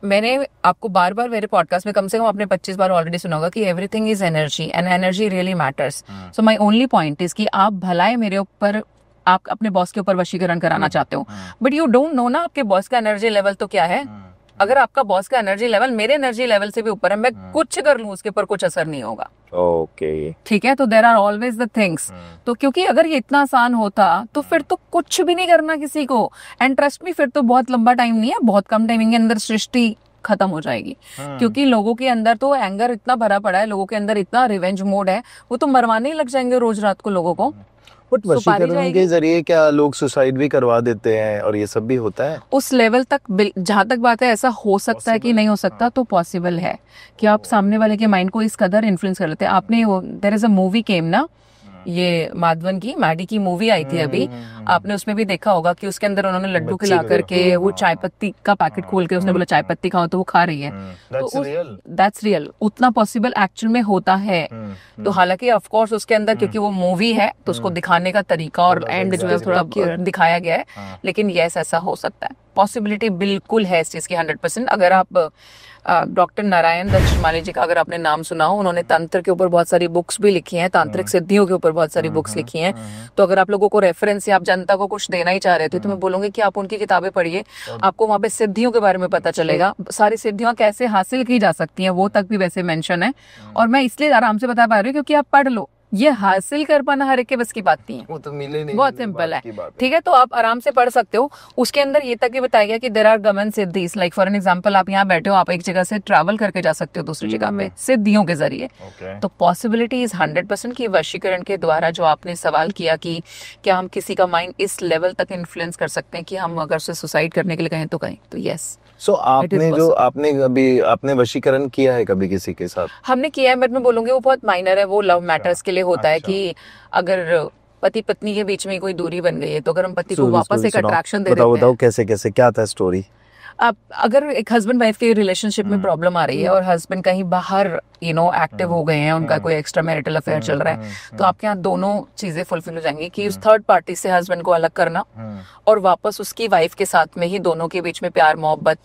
मैंने आपको बार बार मेरे पॉडकास्ट में कम से कम आपने 25 बार ऑलरेडी सुना होगा कि everything is energy and energy really matters. So my only point is कि आप भलाए मेरे ऊपर, आप अपने बॉस के ऊपर वशीकरण कराना चाहते हो, बट यू डोंट नो ना आपके बॉस का एनर्जी लेवल तो क्या है। अगर आपका बॉस का एनर्जी लेवल मेरे एनर्जी लेवल से भी ऊपर है, मैं कुछ कर लूं उसके ऊपर कुछ असर नहीं होगा। ओके, ठीक है, तो there are always the things. तो क्योंकि अगर ये इतना आसान होता तो फिर तो कुछ भी नहीं करना किसी को, एंड ट्रस्ट मी, फिर तो बहुत लंबा टाइम नहीं है, बहुत कम टाइमिंग के अंदर सृष्टि खत्म हो जाएगी। क्योंकि लोगों के अंदर तो एंगर इतना भरा पड़ा है, लोगों के अंदर इतना रिवेंज मोड है, वो तो मरवाने ही लग जाएंगे रोज रात को लोगों को। बट वशीकरण के जरिए क्या लोग सुसाइड भी करवा देते हैं और ये सब भी होता है? उस लेवल तक जहां तक बात है ऐसा हो सकता है कि नहीं हो सकता, तो पॉसिबल है कि आप सामने वाले के माइंड को इस कदर इन्फ्लुएंस कर लेते हैं। आपने देयर इज अ मूवी केम ना, ये माधवन की मैडी की मूवी आई थी अभी, आपने उसमें भी देखा होगा कि उसके अंदर उन्होंने लड्डू खिला करके वो चाय पत्ती का पैकेट खोल के उसने बोला चाय पत्ती खाओ, तो वो खा रही है। तो दैट्स रियल, उतना पॉसिबल एक्चुअल में होता है। तो हालांकि ऑफ कोर्स उसके अंदर क्योंकि वो मूवी है तो उसको दिखाने का तरीका और एंड जो है थोड़ा दिखाया गया है, लेकिन यस ऐसा हो सकता है, पॉसिबिलिटी बिल्कुल है इस चीज की 100%। अगर आप डॉक्टर नारायण दत्त शर्माली जी का अगर आपने नाम सुना हो, उन्होंने तंत्र के ऊपर बहुत सारी बुक्स भी लिखी हैं, तांत्रिक सिद्धियों के ऊपर बहुत सारी बुक्स लिखी हैं। तो अगर आप लोगों को रेफरेंस या आप जनता को कुछ देना ही चाह रहे थे तो मैं बोलूंगी कि आप उनकी किताबें पढ़िए, आपको वहाँ पे सिद्धियों के बारे में पता चलेगा, सारी सिद्धियां कैसे हासिल की जा सकती हैं वो तक भी वैसे मेंशन है। और मैं इसलिए आराम से बता पा रही हूँ क्योंकि आप पढ़ लो, ये हासिल कर पाना हर एक के बस की बात नहीं है, वो तो मिले नहीं, बहुत सिंपल है, ठीक है। तो आप आराम से पढ़ सकते हो। उसके अंदर ये तक ही बताया गया कि देयर आर गमन siddhis, like for an example आप यहाँ बैठे हो, आप एक जगह से ट्रैवल करके जा सकते हो दूसरी जगह पे सिद्धियों के जरिए। तो पॉसिबिलिटी इज 100% की वशीकरण के द्वारा, जो आपने सवाल किया कि क्या हम किसी का माइंड इस लेवल तक इन्फ्लुएंस कर सकते हैं कि हम अगर उसे सुसाइड करने के लिए कहें तो कहें, तो यस। सो आपने वशीकरण किया है कभी किसी के साथ? हमने किया है, बट मैं बोलूंगी वो बहुत माइनर है, वो लव मैटर्स के लिए होता है कि अगर पति पत्नी के बीच में कोई दूरी बन गई है तो अगर हम पति को वापस एक अट्रैक्शन दे देते हैं। बताओ कैसे क्या था स्टोरी? अब अगर एक हस्बैंड वाइफ के रिलेशनशिप में प्रॉब्लम आ रही है और हस्बैंड कहीं बाहर एक्टिव हो गए हैं, उनका कोई एक्स्ट्रा मैरिटल अफेयर चल रहा है, तो आपके यहाँ दोनों चीजें फुलफिल हो जाएंगी कि उस थर्ड पार्टी से हस्बैंड को अलग करना और वापस उसकी वाइफ के साथ में ही दोनों के बीच में प्यार मोहब्बत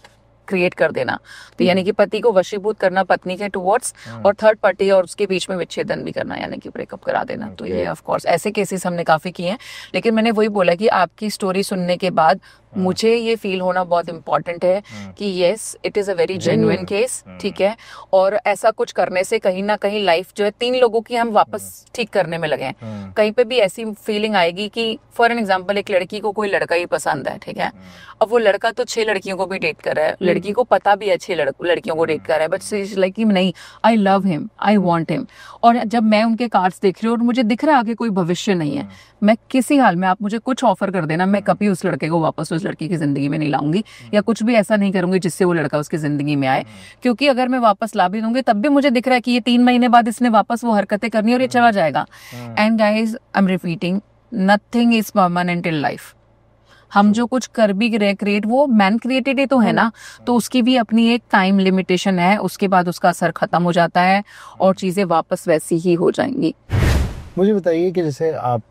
क्रिएट कर देना। तो यानी कि पति को वशीभूत करना पत्नी के टुवर्ड्स, और थर्ड पार्टी और उसके बीच में विच्छेदन भी करना, यानी कि ब्रेकअप करा देना। तो ये ऑफ कोर्स ऐसे केसेस हमने काफी किए हैं, लेकिन मैंने वही बोला कि आपकी स्टोरी सुनने के बाद मुझे ये फील होना बहुत इंपॉर्टेंट है कि yes it is a very genuine case, ठीक है। और ऐसा कुछ करने से कहीं ना कहीं लाइफ जो है 3 लोगों की हम वापस ठीक करने में लगे हैं। कहीं पे भी ऐसी फीलिंग आएगी कि फॉर एन एग्जांपल एक लड़की को कोई लड़का ही पसंद है, ठीक है, अब वो लड़का तो 6 लड़कियों को भी डेट कर रहा है, लड़की को पता भी है 6 लड़कियों को डेट कर रहा है, बट शी इज लाइक नहीं, I love him, I want him. और जब मैं उनके कार्ड्स देख रही हूँ और मुझे दिख रहा है आगे कोई भविष्य नहीं है, मैं किसी हाल में, आप मुझे कुछ ऑफर कर देना, मैं कभी उस लड़के को वापस उस लड़की की जिंदगी में नहीं लाऊंगी, या कुछ भी ऐसा नहीं करूंगी जिससे वो लड़का उसकी जिंदगी में आए। क्योंकि अगर मैं वापस ला भी दूंगी तब भी मुझे दिख रहा है कि ये 3 महीने बाद इसने वापस वो हरकतें करनी और ये चला जाएगा। And guys I am repeating, nothing is permanent in life. हम जो कुछ कर भी रहे क्रिएट, वो मैन क्रिएटेड ही तो है ना, तो उसकी भी अपनी एक टाइम लिमिटेशन है, उसके बाद उसका असर खत्म हो जाता है और चीजें वापस वैसी ही हो जाएंगी। मुझे बताइए कि जैसे आप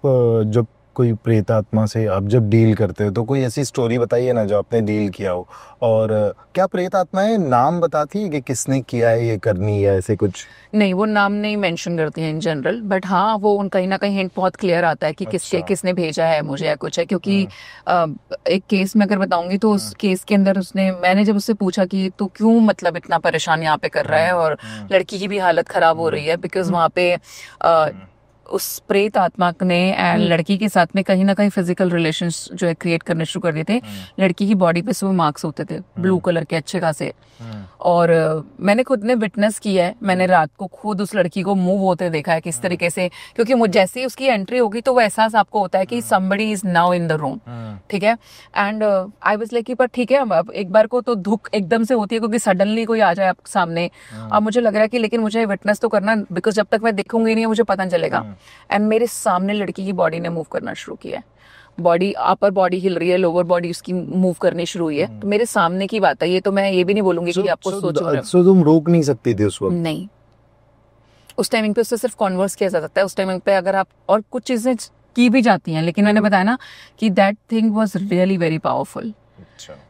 जब कोई प्रेत आत्मा से आप जब डील करते हो तो कोई ऐसी स्टोरी बताइए ना जो आपने डील किया हो। और क्या प्रेत आत्माएं नाम बताती है कि किसने किया है ये करनी है, ऐसे कुछ? नहीं, वो नाम नहीं मेंशन करती हैं इन जनरल, बट हाँ वो उन कहीं ना कहीं हिंट बहुत क्लियर आता है कि किसने भेजा है मुझे या कुछ है। क्योंकि एक केस में अगर बताऊंगी तो उस केस के अंदर मैंने जब उससे पूछा कि तू क्यों मतलब इतना परेशान यहाँ पे कर रहा है, और लड़की की भी हालत खराब हो रही है बिकॉज वहाँ पे उस प्रेत आत्मा ने लड़की के साथ में कहीं ना कहीं फिजिकल रिलेशंस जो है क्रिएट करने शुरू कर दिए थे। लड़की की बॉडी पे सब मार्क्स होते थे ब्लू कलर के अच्छे खासे, और मैंने खुद ने विटनेस किया है, मैंने रात को खुद उस लड़की को मूव होते देखा है किस तरीके से, क्योंकि जैसे ही उसकी एंट्री होगी तो वो एहसास आपको होता है कि somebody is now in the room, ठीक है। एंड आई वाज लाइक पर ठीक है, अब एक बार को तो धुक एकदम से होती है क्योंकि सडनली कोई आ जाए आपके सामने। अब मुझे लग रहा है कि लेकिन मुझे विटनेस तो करना, बिकॉज जब तक मैं दिखूंगी नहीं मुझे पता नहीं चलेगा। एंड मेरे सामने लड़की की बॉडी ने मूव करना शुरू किया है, बॉडी अपर बॉडी हिल रही है, लोअर बॉडी उसकी मूव करनी शुरू हुई है, तो मेरे सामने की बात है ये, तो मैं ये भी नहीं बोलूंगी कि आपको सोचो तुम रोक नहीं सकती थी उस वक्त? नहीं, उस टाइमिंग पे उससे सिर्फ कॉन्वर्स किया जा सकता है। उस टाइमिंग पे अगर आप और कुछ चीजें की भी जाती हैं, लेकिन मैंने बताया ना कि that thing was really very powerful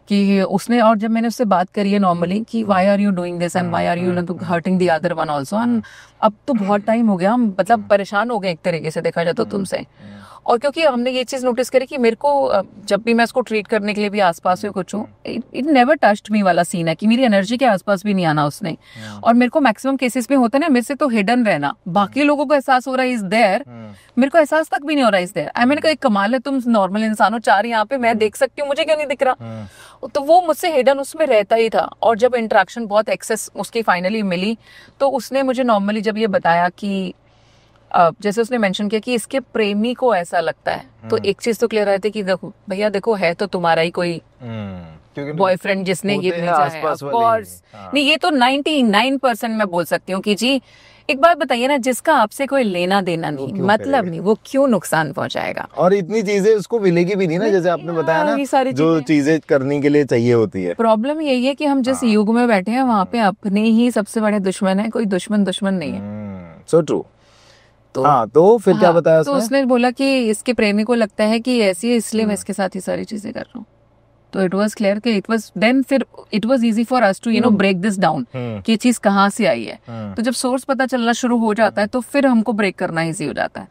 कि उसने, और जब मैंने उससे बात करी है नॉर्मली कि why are you doing this and why are you hurting the other one also, and अब तो बहुत टाइम हो गया, हम मतलब परेशान हो गए एक तरीके से देखा जाए तो तुमसे। और क्योंकि हमने ये चीज़ नोटिस करी कि मेरे को जब भी मैं इसको ट्रीट करने के लिए भी आसपास में कुछ हूँ, इट नेवर टच्ड मी वाला सीन है कि मेरी एनर्जी के आसपास भी नहीं आना उसने। और मेरे को मैक्सिमम केसेस में होता है ना, मेरे से तो हिडन रहना, बाकी लोगों को एहसास हो रहा है इज देयर, मेरे को एहसास तक भी नहीं हो रहा है इज देयर। मैंने कहा एक कमाल है, तुम नॉर्मल इंसान हो, 4 यहाँ पे मैं देख सकती हूँ, मुझे क्यों नहीं दिख रहा। तो वो मुझसे हिडन उसमें रहता ही था। और जब इंटरेक्शन बहुत एक्सेस उसकी फाइनली मिली, तो उसने मुझे नॉर्मली जब ये बताया कि जैसे उसने मेंशन किया कि इसके प्रेमी को ऐसा लगता है, तो एक चीज तो क्लियर रहती है कि देखो भैया, देखो है तो तुम्हारा ही कोई बॉयफ्रेंड जिसने ये भेजा है, ऑफ कोर्स। नहीं, ये तो 99% मैं बोल सकती हूँ कि जी एक बात बताइए ना, जिसका आपसे कोई लेना देना नहीं, मतलब नहीं, वो क्यों नुकसान पहुंचाएगा। और इतनी चीजें उसको मिलेगी भी नहीं ना, जैसे आपने बताया ना, ये सारी जो चीजें करने के लिए चाहिए होती है। प्रॉब्लम यही है कि हम जिस युग में बैठे हैं वहाँ पे अपने ही सबसे बड़े दुश्मन है, कोई दुश्मन नहीं है। So true. तो फिर क्या बताया उसने? तो उसने बोला कि इसके प्रेमी को लगता है कि ऐसी है, इसलिए मैं इसके साथ ही सारी चीजें कर रहा हूँ। तो इट वाज क्लियर कि इट वाज देन, फिर it was easy for us to break this down कि ये चीज कहाँ से आई है। तो जब सोर्स पता चलना शुरू हो जाता है तो फिर हमको ब्रेक करना इजी हो जाता है।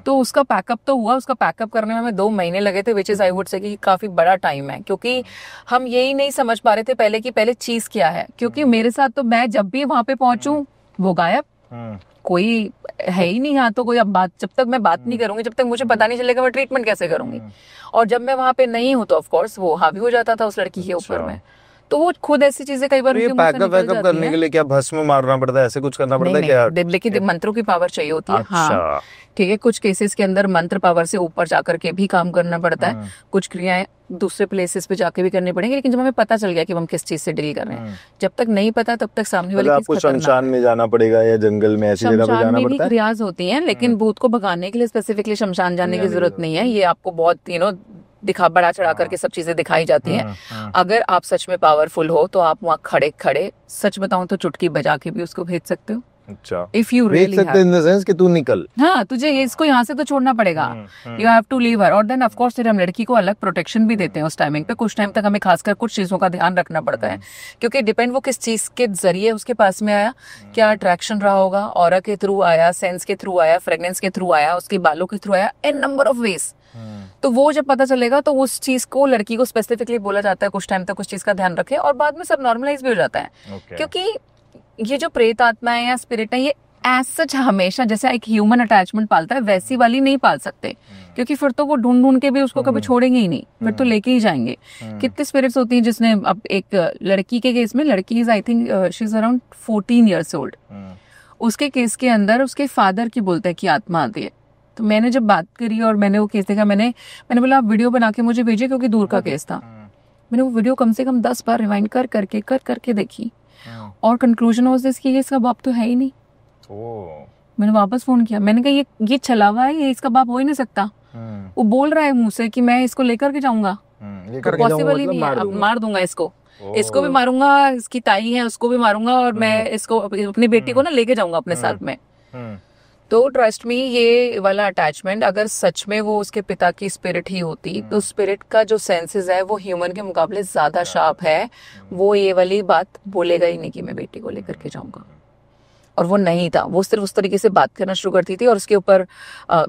तो उसका पैकअप तो हुआ, उसका पैकअप करने में हमें 2 महीने लगे थे, which is I would say कि काफी बड़ा टाइम है, क्योंकि हम यही नहीं समझ पा रहे थे पहले कि पहले चीज क्या है। क्योंकि मेरे साथ तो मैं जब भी वहां पे पहुंचूं वो गायब, कोई है ही नहीं यहाँ। तो कोई अब बात, जब तक मैं बात नहीं करूंगी, जब तक मुझे पता नहीं चलेगा मैं ट्रीटमेंट कैसे करूंगी। और जब मैं वहां पे नहीं हूँ तो ऑफ कोर्स वो हावी हो जाता था उस लड़की के ऊपर में। तो वो खुद ऐसी चीजें कई बार पैकअप करने के लिए क्या भस्म मारना पड़ता है, ऐसे कुछ करना पड़ता है क्या? लेकिन मंत्रों की पावर चाहिए होती है। हाँ ठीक है, कुछ केसेस के अंदर मंत्र पावर से ऊपर जाकर के भी काम करना पड़ता है, कुछ क्रियाएं दूसरे प्लेसेस पे जाके भी करनी पड़ेंगी। लेकिन जब हमें पता चल गया कि हम किस चीज से डील कर रहे हैं, जब तक नहीं पता तब तक सामने वाले आपको शमशान में जाना पड़ेगा या जंगल में, ऐसी जगह पे जाना पड़ता है। क्रियाज होती हैं, लेकिन भूत को भगाने के लिए स्पेसिफिकली शमशान जाने की जरूरत नहीं है। ये आपको बहुत दिखा बड़ा चढ़ा करके सब चीजें दिखाई जाती हैं। अगर आप सच में पावरफुल हो तो आप वहाँ खड़े सच बताऊं तो चुटकी बजा के भी उसको भेज सकते हो। अच्छा, इफ यू रियली सकते इन द सेंस कि तू निकल, हाँ तुझे इसको यहाँ से तो छोड़ना पड़ेगा, you have to leave her. और देन ऑफ कोर्स फिर हम लड़की को अलग प्रोटेक्शन भी देते हैं उस टाइमिंग पे। कुछ टाइम तक हमें खासकर कुछ चीजों का ध्यान रखना पड़ता है, क्योंकि डिपेंड वो किस चीज के जरिए उसके पास में आया, क्या अट्रैक्शन रहा होगा, ऑरा के थ्रू आया, सेंस के थ्रू आया, फ्रेग्रेंस के थ्रू आया, उसके बालों के थ्रू आया, एन नंबर ऑफ वेज। तो वो जब पता चलेगा तो उस चीज को लड़की को स्पेसिफिकली बोला जाता है कुछ टाइम तक उस चीज का ध्यान रखे, और बाद में सब नॉर्मलाइज भी हो जाता है। क्योंकि ये जो प्रेत आत्मा है या स्पिरिट है, ये एज सच हमेशा जैसे एक ह्यूमन अटैचमेंट पालता है वैसी वाली नहीं पाल सकते, क्योंकि फिर तो वो ढूंढ के भी उसको कभी छोड़ेंगे ही नहीं, फिर तो लेके ही जाएंगे। कितने स्पिरिट्स होती हैं जिसने, अब एक लड़की के केस में, लड़की is I think she is around 14 years old, उसके केस के अंदर उसके फादर की बोलते हैं कि आत्मा आती है। तो मैंने जब बात करी और मैंने वो केस देखा, मैंने बोला आप वीडियो बना के मुझे भेजिए, क्योंकि दूर का केस था। मैंने वो वीडियो कम से कम 10 बार रिवाइंड कर करके देखी, और कंक्लूजन वाज दिस कि इसका बाप तो है ही नहीं। मैंने वापस फोन किया, मैंने कहा ये छलावा है, ये इसका बाप हो ही नहीं सकता। वो बोल रहा है मुंह से कि मैं इसको लेकर के जाऊंगा, पॉसिबल ही नहीं है, मार दूंगा इसको भी मारूंगा, इसकी ताई है उसको भी मारूंगा, और मैं इसको अपनी बेटी को ना लेके जाऊंगा अपने साथ में। तो ट्रस्ट मी, ये वाला अटैचमेंट अगर सच में वो उसके पिता की स्पिरिट ही होती, तो स्पिरिट का जो सेंसेस है वो ह्यूमन के मुकाबले ज्यादा शार्प है। वो ये वाली बात बोलेगा ही नहीं कि मैं बेटी को लेकर के जाऊंगा। और वो नहीं था, वो सिर्फ उस तरीके से बात करना शुरू करती थी। और उसके ऊपर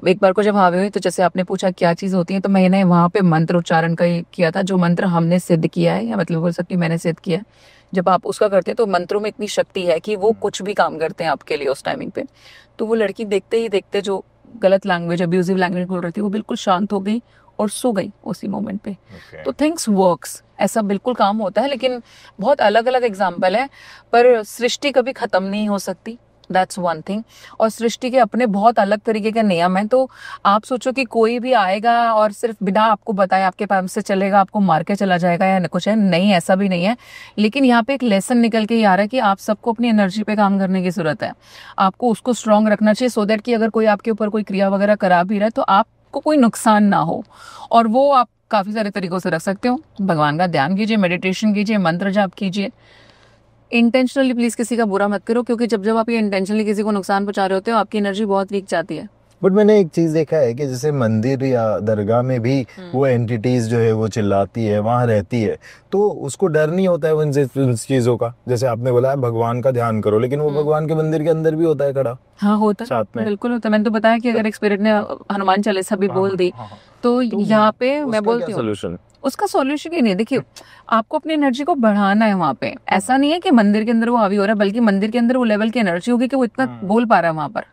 एक बार को जब हावी हुई, तो जैसे आपने पूछा क्या चीज होती है, तो मैंने वहां पे मंत्र उच्चारण का किया था, जो मंत्र हमने सिद्ध किया है, या मतलब बोल सकती मैंने सिद्ध किया है। जब आप उसका करते हैं तो मंत्रों में इतनी शक्ति है कि वो कुछ भी काम करते हैं आपके लिए उस टाइमिंग पे। तो वो लड़की देखते ही देखते जो गलत लैंग्वेज, अब्यूजिव लैंग्वेज बोल रही थी, वो बिल्कुल शांत हो गई और सो गई उसी मोमेंट पे। तो थिंग्स वर्क्स, ऐसा बिल्कुल काम होता है। लेकिन बहुत अलग अलग एग्जाम्पल है, पर सृष्टि कभी खत्म नहीं हो सकती, दैट्स वन थिंग। और सृष्टि के अपने बहुत अलग तरीके के नियम हैं। तो आप सोचो कि कोई भी आएगा और सिर्फ बिना आपको बताए आपके पास से चलेगा, आपको मार के चला जाएगा या कुछ है, नहीं, ऐसा भी नहीं है। लेकिन यहाँ पे एक लेसन निकल के ही आ रहा है कि आप सबको अपनी एनर्जी पे काम करने की जरूरत है। आपको उसको स्ट्रांग रखना चाहिए, सो दैट कि अगर कोई आपके ऊपर कोई क्रिया वगैरह करा भी रहा है तो आपको कोई नुकसान ना हो। और वो आप काफी सारे तरीकों से रख सकते हो। भगवान का ध्यान कीजिए, मेडिटेशन कीजिए, मंत्र जाप कीजिए। इंटेंशनली प्लीज किसी का बुरा मत करो, क्योंकि जब आप ये इंटेंशनली किसी को नुकसान पहुंचा रहे होते हो, आपकी एनर्जी बहुत वीक जाती है। बट मैंने एक चीज देखा है कि जैसे मंदिर या दरगाह में भी वो एंटिटीज जो है वो चिल्लाती है, वहां रहती है, तो उसको डर नहीं होता है उन चीजों का? जैसे आपने बोला है भगवान का ध्यान करो, लेकिन वो भगवान के मंदिर के अंदर भी होता है खड़ा। हाँ होता है, साथ में बिल्कुल होता है। मैंने तो बताया कि अगर एक स्पिरिट ने हनुमान चालीसा भी बोल दी तो यहाँ पे मैं बोलती हूँ सोल्यूशन, उसका सॉल्यूशन ही नहीं है। देखिए, आपको अपनी एनर्जी को बढ़ाना है वहाँ पे। ऐसा नहीं है कि मंदिर के अंदर वो हावी हो रहा है, बल्कि मंदिर के अंदर वो लेवल की एनर्जी होगी कि वो इतना बोल पा रहा है वहां पर,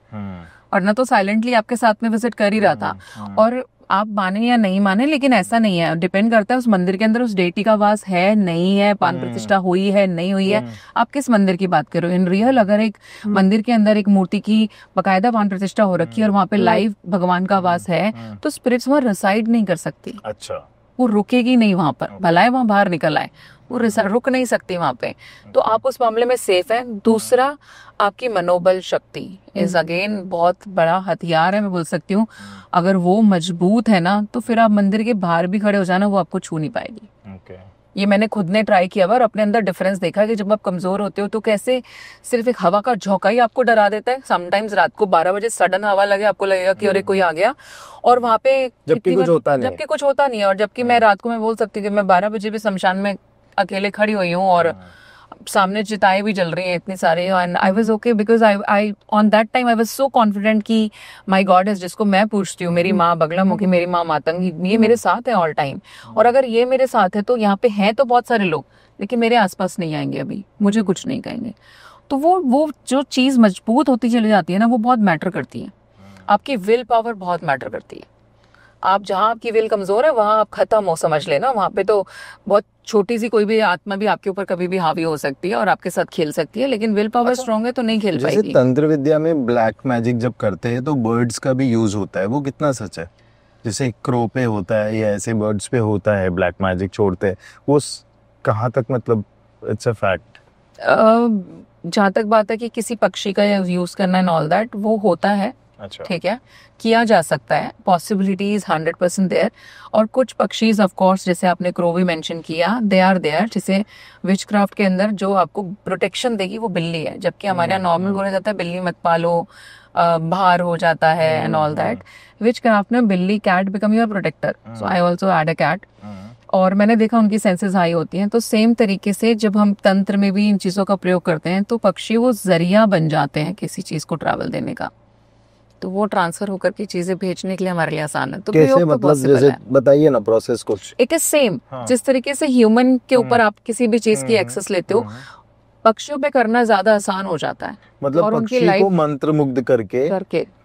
और ना तो साइलेंटली आपके साथ में विजिट कर ही रहा था। और आप माने या नहीं माने, लेकिन ऐसा नहीं है, डिपेंड करता है उस मंदिर के अंदर उस डेटी का वास है नहीं है, पान प्रतिष्ठा हुई है नहीं हुई है, आप किस मंदिर की बात करो। इन रियल अगर एक मंदिर के अंदर एक मूर्ति की बकायदा पान प्रतिष्ठा हो रखी है और वहाँ पे लाइव भगवान का वास है, तो स्पिरिट्स वहाँ रिसाइड नहीं कर सकती। अच्छा, वो रुकेगी नहीं वहां पर, भला है वहां बाहर निकल आए, वो रुक नहीं सकती वहां पे। तो आप उस मामले में सेफ हैं। दूसरा, आपकी मनोबल शक्ति इज अगेन बहुत बड़ा हथियार है, मैं बोल सकती हूँ। अगर वो मजबूत है ना, तो फिर आप मंदिर के बाहर भी खड़े हो जाना, वो आपको छू नहीं पाएगी। ये मैंने खुद ने ट्राई किया और अपने अंदर डिफरेंस देखा कि जब आप कमजोर होते हो तो कैसे सिर्फ एक हवा का झोंका ही आपको डरा देता है। समटाइम्स रात को 12 बजे सडन हवा लगे, आपको लगेगा कि अरे कोई आ गया, और वहां पे जबकि कुछ होता नहीं है। और जबकि मैं रात को मैं बोल सकती हूँ कि मैं 12 बजे भी शमशान में अकेले खड़ी हुई हूँ और सामने चिताएं भी जल रही हैं इतनी सारी, and I was okay because I on that time I was so confident कि माय गॉड इज, जिसको मैं पूछती हूँ, मेरी माँ बगलामुखी, मेरी माँ मातंगी, ये मेरे साथ है ऑल टाइम। और अगर ये मेरे साथ है तो यहाँ पे हैं तो बहुत सारे लोग, लेकिन मेरे आसपास नहीं आएंगे, अभी मुझे कुछ नहीं कहेंगे। तो वो जो चीज मजबूत होती चली जाती है ना, वो बहुत मैटर करती है। आपकी विल पावर बहुत मैटर करती है। आप जहाँ आपकी विल कमजोर है वहां आप खत्म हो, समझ लेना। वहां पे तो बहुत छोटी सी कोई भी आत्मा भी आपके ऊपर कभी भी हावी हो सकती है और आपके साथ खेल सकती है, लेकिन विल पावर स्ट्रांग है तो नहीं खेल पाएगी। जैसे तंत्र विद्या में ब्लैक मैजिक जब करते हैं तो बर्ड्स का भी यूज होता है, वो कितना सच है? जैसे क्रो पे होता है या ऐसे बर्ड्स पे होता है ब्लैक मैजिक छोड़ते हैं, वो कहाँ तक मतलब इट्स अ फैक्ट? जहाँ तक बात है कि किसी पक्षी का यूज करना एंड ऑल दैट, वो होता है। अच्छा, ठीक है, किया जा सकता है, पॉसिबिलिटीज 100% देयर। और कुछ पक्षीज ऑफ कोर्स, जैसे आपने क्रो भी मेंशन किया, दे आर देयर। जैसे विच क्राफ्ट के अंदर जो आपको प्रोटेक्शन देगी वो बिल्ली है, जबकि हमारे यहाँ नॉर्मल बोला जाता है बिल्ली मत पालो, बाहर हो जाता है and all that. Witchcraft में बिल्ली, cat become your protector, so I also add a cat. और मैंने देखा उनकी सेंसेस हाई होती हैं। तो सेम तरीके से जब हम तंत्र में भी इन चीज़ों का प्रयोग करते हैं तो पक्षी वो जरिया बन जाते हैं किसी चीज़ को ट्रैवल देने का, तो वो ट्रांसफर होकर की चीजें भेजने के लिए हमारे लिए आसान है। तो कैसे, मतलब जैसे बताइए ना प्रोसेस कुछ। इट इज सेम, जिस तरीके से ह्यूमन के ऊपर आप किसी भी चीज की एक्सेस लेते हो, पक्षियों पे करना ज्यादा आसान हो जाता है। मतलब और पक्षी को मंत्र मुग्ध करके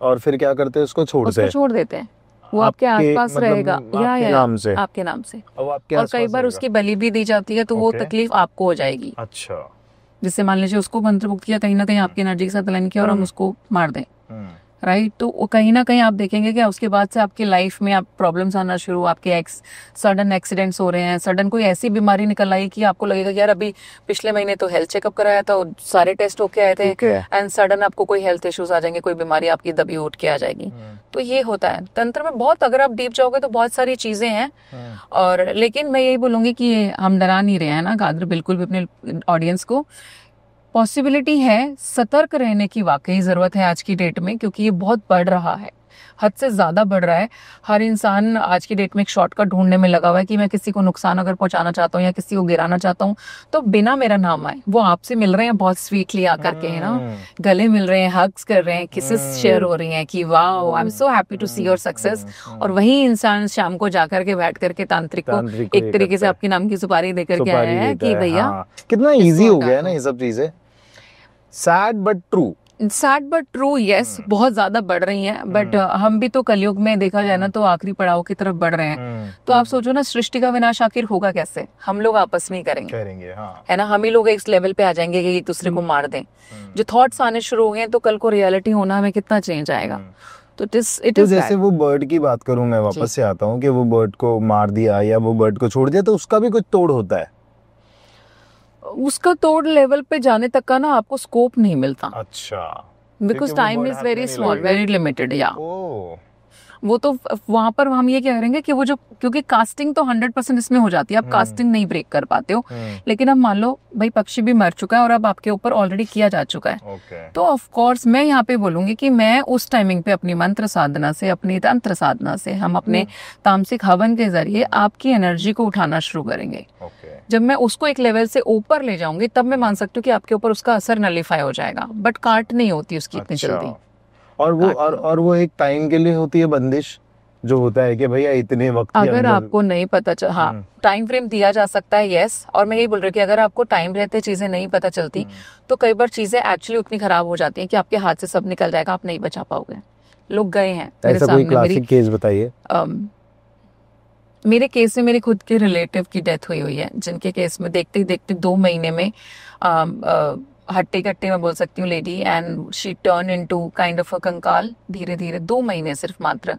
और फिर क्या करते हैं, उसको छोड़ देते हैं। वो आपके आसपास रहेगा, या नाम से, आपके नाम से। और कई बार उसकी बलि भी दी जाती है, तो वो तकलीफ आपको हो जाएगी। अच्छा, जिससे मान लीजिए उसको मंत्र मुक्त किया, कहीं ना कहीं आपकी एनर्जी के साथ लाइन किया और हम उसको मार दें, राइट। तो वो कहीं ना कहीं आप देखेंगे कि उसके बाद से आपकी लाइफ में आप प्रॉब्लम्स आना शुरू, आपके सडन एक्सीडेंट्स हो रहे हैं, सडन कोई ऐसी बीमारी निकल आई कि आपको लगेगा यार अभी पिछले महीने तो हेल्थ चेकअप कराया था, सारे टेस्ट होके आए थे, एंड सडन आपको कोई हेल्थ इश्यूज आ जाएंगे, कोई बीमारी आपकी दबी उठ के आ जाएगी। तो ये होता है तंत्र में बहुत, अगर आप डीप जाओगे तो बहुत सारी चीजें हैं। और लेकिन मैं यही बोलूंगी कि हम डरा नहीं रहे हैं ना कादर, बिल्कुल भी अपने ऑडियंस को। पॉसिबिलिटी है, सतर्क रहने की वाकई ज़रूरत है आज की डेट में, क्योंकि ये बहुत बढ़ रहा है, हद से ज़्यादा बढ़ रहा है। हर इंसान आज की डेट में एक शॉर्टकट ढूंढने में लगा हुआ है कि मैं किसी को नुकसान अगर पहुंचाना चाहता हूँ या किसी को गिराना चाहता हूँ तो बिना मेरा नाम आए। वो आपसे मिल रहे हैं बहुत स्वीटली आकर के, है ना, गले मिल रहे हैं, हग्स कर रहे हैं, किसेस शेयर हो रही हैं कि wow I am so happy to see your success. और वही इंसान शाम को जाकर के बैठ करके तांत्रिक को एक तरीके से आपके नाम की सुपारी देकर के आया है कि भैया कितना ईजी हो गया है ना ये सब चीजें। सैड बट ट्रू, यस, बहुत ज्यादा बढ़ रही हैं। बट हम भी तो कलयुग में देखा जाए ना तो आखिरी पड़ाव की तरफ बढ़ रहे हैं। तो आप सोचो ना, सृष्टि का विनाश आखिर होगा कैसे? हम लोग आपस में ही करेंगे, हाँ। है ना, हम ही लोग एक लेवल पे आ जाएंगे कि एक दूसरे को मार दें। जो थॉट्स आने शुरू हो गए तो कल को रियलिटी होना हमें कितना चेंज आएगा। तो इट इज जैसे वो बर्ड की बात करूं, मैं वापस से आता हूँ कि वो बर्ड को मार दिया या वो बर्ड को छोड़ दिया, तो उसका भी कुछ तोड़ होता है। उसका तोड़ लेवल पे जाने तक का ना आपको स्कोप नहीं मिलता। अच्छा, because time is very small, very limited, या वो तो वहां पर हम ये क्या करेंगे कि वो जो, क्योंकि कास्टिंग तो 100% इसमें हो जाती है, आप कास्टिंग नहीं ब्रेक कर पाते हो, लेकिन अब मान लो भाई पक्षी भी मर चुका है और अब आपके ऊपर ऑलरेडी किया जा चुका है, तो ऑफ कोर्स मैं यहाँ पे बोलूंगी कि मैं उस टाइमिंग पे अपनी मंत्र साधना से, अपनी तंत्र साधना से, हम अपने तामसिक हवन के जरिए आपकी एनर्जी को उठाना शुरू करेंगे। जब मैं उसको एक लेवल से ऊपर ले जाऊंगी तब मैं मान सकती हूँ कि आपके ऊपर उसका असर नलीफाई हो जाएगा, बट काट नहीं होती उसकी इतनी जल्दी। और वो एक टाइम के लिए होती है बंदिश, जो होता है कि भैया इतने वक्त अगर आपको नहीं पता चल, हाँ टाइम फ्रेम दिया जा सकता है, यस। और मैं यही बोल रही हूँ कि अगर आपको टाइम रहते चीजें नहीं पता चलती तो कई बार चीजें एक्चुअली उतनी खराब हो जाती हैं कि आपके हाथ से सब निकल जाएगा, आप नहीं बचा पाओगे। लोग गए हैं मेरे ऐसा सामने। कोई क्लासिक केस बताइए। मेरे केस में मेरे खुद के रिलेटिव की डेथ हुई है, जिनके केस में देखते देखते 2 महीने में हट्टे कट्टे मैं बोल सकती हूँ lady, and she turn into kind of a कंकाल, धीरे धीरे 2 महीने सिर्फ मात्र।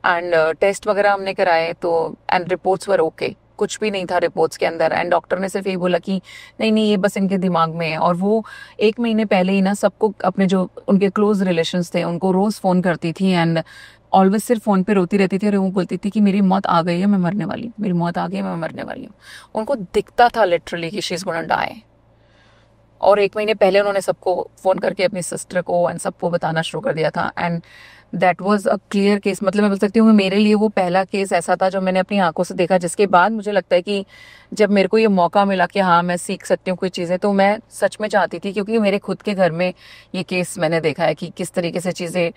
एंड टेस्ट वगैरह हमने कराए तो एंड रिपोर्ट्स वर ओके, कुछ भी नहीं था रिपोर्ट्स के अंदर, एंड डॉक्टर ने सिर्फ यही बोला कि नहीं नहीं ये बस इनके दिमाग में है। और वो 1 महीने पहले ही ना सबको, अपने जो उनके क्लोज रिलेशंस थे उनको रोज फोन करती थी, एंड ऑलवेज सिर्फ फोन पे रोती रहती थी और वो बोलती थी कि मेरी मौत आ गई है, मैं मरने वाली हूँ, मेरी मौत आ गई है, मैं मरने वाली हूँ। उनको दिखता था लिटरली कि शी इज गोना डाई। और 1 महीने पहले उन्होंने सबको फोन करके अपनी सिस्टर को एंड सबको बताना शुरू कर दिया था, and that was a clear case. मतलब मैं बोल सकती हूँ मेरे लिए वो पहला केस ऐसा था जो मैंने अपनी आंखों से देखा, जिसके बाद मुझे लगता है कि जब मेरे को ये मौका मिला कि हाँ मैं सीख सकती हूँ कुछ चीज़ें, तो मैं सच में चाहती थी, क्योंकि मेरे खुद के घर में ये केस मैंने देखा है कि किस तरीके से चीज़ें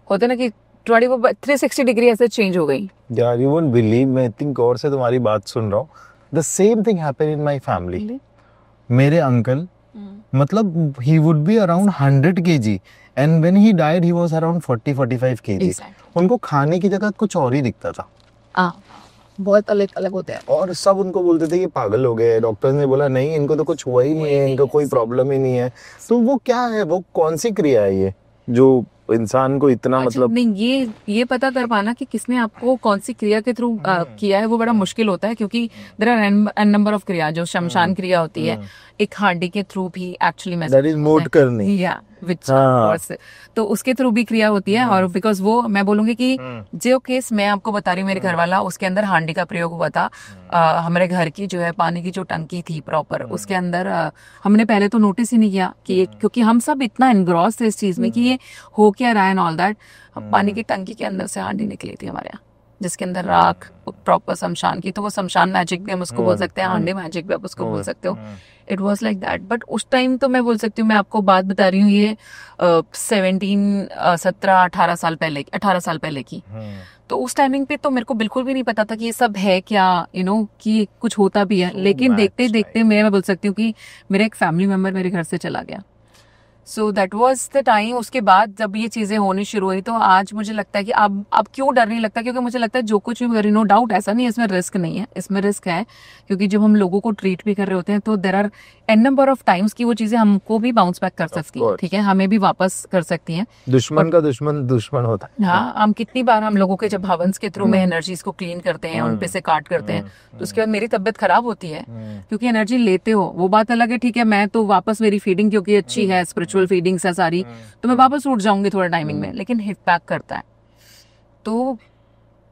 होते ना कि 360 डिग्री ऐसे चेंज हो गई। यार यू वोंट बिलीव, मैं इतनी गौर से तुम्हारी बात सुन रहा हूँ। The same thing happened in my family. मेरे अंकल मतलब he would be around 100 kg and when he died he was around 40-45 kg। उनको खाने की जगह कुछ और ही दिखता था। बहुत अलग अलग होते हैं। और सब उनको बोलते थे कि पागल हो गए। डॉक्टर ने बोला नहीं इनको तो कुछ हुआ ही नहीं है, इनको कोई प्रॉब्लम ही नहीं है। तो वो क्या है, वो कौन सी क्रिया है ये जो इंसान को इतना मतलब नहीं, ये पता कर पाना कि किसने आपको कौन सी क्रिया के थ्रू किया है वो बड़ा मुश्किल होता है, क्योंकि there are an number of क्रिया। जो शमशान क्रिया होती है एक हांडी के थ्रू भी एक्चुअली दैट इज मोड करनी, या विच तो उसके थ्रू भी क्रिया होती है। और बिकॉज वो मैं बोलूंगी कि जो केस मैं आपको बता रही हूँ मेरे घर वाला, उसके अंदर हांडी का प्रयोग हुआ था। हमारे घर की जो है पानी की जो टंकी थी प्रॉपर, उसके अंदर हमने पहले तो नोटिस ही नहीं किया कि क्योंकि हम सब इतना एनग्रॉस थे इस चीज में कि ये हो क्या रहा है एंड ऑल दैट। पानी की टंकी के अंदर से हांडी निकली थी हमारे यहाँ, जिसके अंदर राख प्रॉपर शमशान की। तो वो शमशान मैजिक भी हम उसको बोल सकते हैं, हांडी मैजिक भी आप उसको बोल सकते हो। It was like that. But उस टाइम तो मैं बोल सकती हूँ, मैं आपको बात बता रही हूँ ये 18 साल पहले की। तो उस टाइमिंग पे तो मेरे को बिल्कुल भी नहीं पता था कि ये सब है क्या, कि कुछ होता भी है। लेकिन देखते देखते मैं बोल सकती हूँ कि मेरा एक फैमिली मेंबर मेरे घर से चला गया। So that was the time. उसके बाद जब ये चीजें होनी शुरू हुई तो आज मुझे लगता है कि अब क्यों डर नहीं लगता, क्योंकि मुझे लगता है जो कुछ भी करें, नो डाउट ऐसा नहीं है इसमें रिस्क नहीं है, इसमें रिस्क है। क्योंकि जब हम लोगों को ट्रीट भी कर रहे होते हैं तो there are an number of times की वो चीजें हमको भी बाउंस बैक कर सकती हैं, ठीक है, हमें भी वापस कर सकती हैं। दुश्मन का दुश्मन होता है। हाँ, हम कितनी बार हम लोगों के जब हवंस के थ्रू में एनर्जीज को क्लीन करते हैं, उन पे से काट करते हैं, तो उसके बाद मेरी तबीयत खराब होती है क्योंकि एनर्जी लेते हो, वो बात अलग है, ठीक है। मैं तो वापस मेरी फीडिंग क्योंकि अच्छी है, स्पिरिचुअल फीडिंग्स है सारी, तो मैं वापस उठ जाऊंगी थोड़ा टाइमिंग में, लेकिन हिट बैक करता है। तो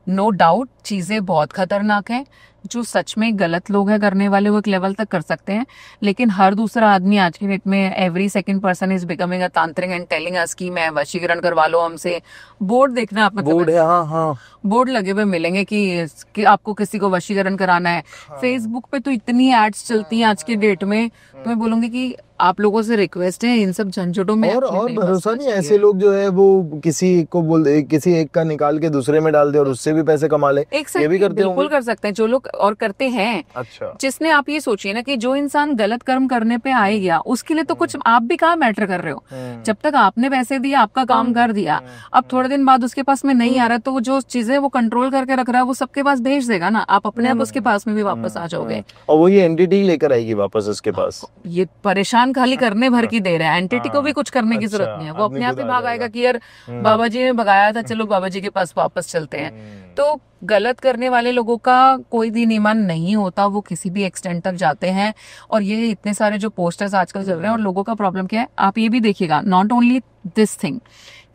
नो डाउट चीजें बहुत खतरनाक हैं। जो सच में गलत लोग हैं करने वाले, वो एक लेवल तक कर सकते हैं, लेकिन हर दूसरा आदमी आज की डेट में every second person is becoming a तांत्रिक एंड टेलिंग अस कि मैं वशीकरण करवा लो हमसे। बोर्ड देखना आप, बोर्ड है, हाँ बोर्ड लगे हुए मिलेंगे कि आपको किसी को वशीकरण कराना है। फेसबुक पे तो इतनी एड्स चलती हैं आज की डेट में, तो मैं बोलूंगी कि आप लोगों से रिक्वेस्ट है इन सब झंझटों में और भरोसा नहीं। ऐसे लोग जो है वो किसी को बोल दे, किसी एक का निकाल के दूसरे में डाल दे और उससे भी पैसे कमा ले, ये भी करते होंगे। बिल्कुल कर सकते हैं जो लोग, और करते हैं। अच्छा, जिसने, आप ये सोचिए ना कि जो इंसान गलत कर्म करने पे आए गया, उसके लिए तो कुछ आप भी कहाँ मैटर कर रहे हो। जब तक आपने पैसे दिए, आपका काम कर दिया, अब थोड़े दिन बाद उसके पास में नहीं आ रहा, तो जो चीजें वो कंट्रोल करके रख रहा है वो सबके पास भेज देगा ना, आप अपने आप उसके पास में भी वापस आ जाओगे, और वो ये एंटिटी लेकर आएगी वापस उसके पास। ये परेशान भगवान खाली करने भर की दे रहा है, एंटिटी को भी कुछ करने की जरूरत नहीं है, वो अपने आप ही भाग आएगा कि यार बाबा जी ने भगाया था, चलो बाबा जी के पास वापस चलते हैं। तो गलत करने वाले लोगों का कोई दिन ईमान नहीं होता, वो किसी भी एक्सटेंट तक जाते हैं। और ये इतने सारे जो पोस्टर्स आजकल चल रहे हैं, और लोगों का प्रॉब्लम क्या है, आप ये भी देखिएगा, नॉट ओनली दिस थिंग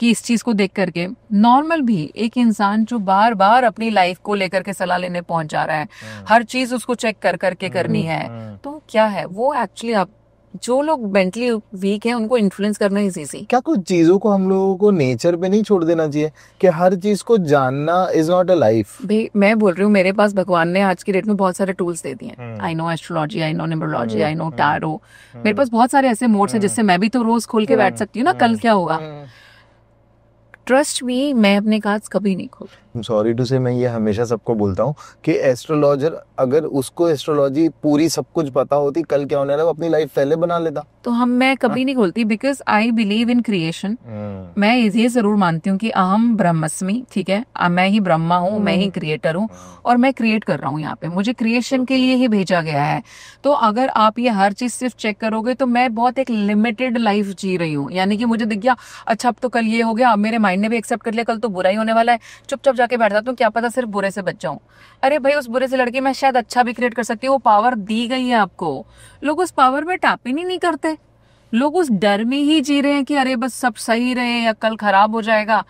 कि इस चीज को देख करके नॉर्मल भी एक इंसान जो बार बार अपनी लाइफ को लेकर के सलाह लेने पहुंच जा रहा है, हर चीज उसको चेक कर करके करनी है, तो क्या है वो एक्चुअली आप जो लोग मेंटली वीक हैं उनको इन्फ्लुएंस करना इज इजी। क्या कुछ चीजों को हम लोगों को नेचर पे नहीं छोड़ देना चाहिए कि हर चीज को जानना इज नॉट अ लाइफ? भाई मैं बोल रही हूँ, मेरे पास भगवान ने आज की डेट में बहुत सारे टूल्स दे दिए हैं। I know astrology, I know numerology, I know tarot, मेरे पास बहुत सारे ऐसे मोड्स हैं जिससे मैं भी तो रोज खोल के बैठ सकती हूँ ना, कल क्या होगा। ट्रस्ट मी, मैं अपने कार्ड्स कभी नहीं खोल। सॉरी टू से, मैं ये हमेशा सबको बोलता हूँ कि एस्ट्रोलॉजर, अगर उसको एस्ट्रोलॉजी पूरी सब कुछ पता होती, कल क्या होने वाला, वो अपनी लाइफ पहले बना लेता। तो मैं कभी नहीं खोलती, because I believe in creation. मैं ये जरूर मानती हूँ कि अहम ब्रह्मस्मि, ठीक है, मैं ही ब्रह्मा हूँ, मैं ही क्रिएटर हूँ, और मैं क्रिएट कर रहा हूँ यहाँ पे, मुझे क्रिएशन के लिए ही भेजा गया है। तो अगर आप ये हर चीज सिर्फ चेक करोगे तो मैं बहुत एक लिमिटेड लाइफ जी रही हूँ। यानी कि मुझे दिख गया, अच्छा अब तो कल ये हो गया, अब मेरे माइंड ने भी एक्सेप्ट कर लिया कल तो बुरा ही होने वाला है, चुपचाप जाके बैठ जाता हूँ, क्या पता सिर्फ बुरे से बच जाऊं। अरे भाई, उस बुरे से लड़के मैं शायद अच्छा भी क्रिएट कर सकती हूँ, वो पावर दी गई है आपको, लोग उस पावर में टैप ही नहीं करते। लोग उस डर में ही जी रहे हैं कि अरे बस सब सही रहे या कल खराब हो जाएगा।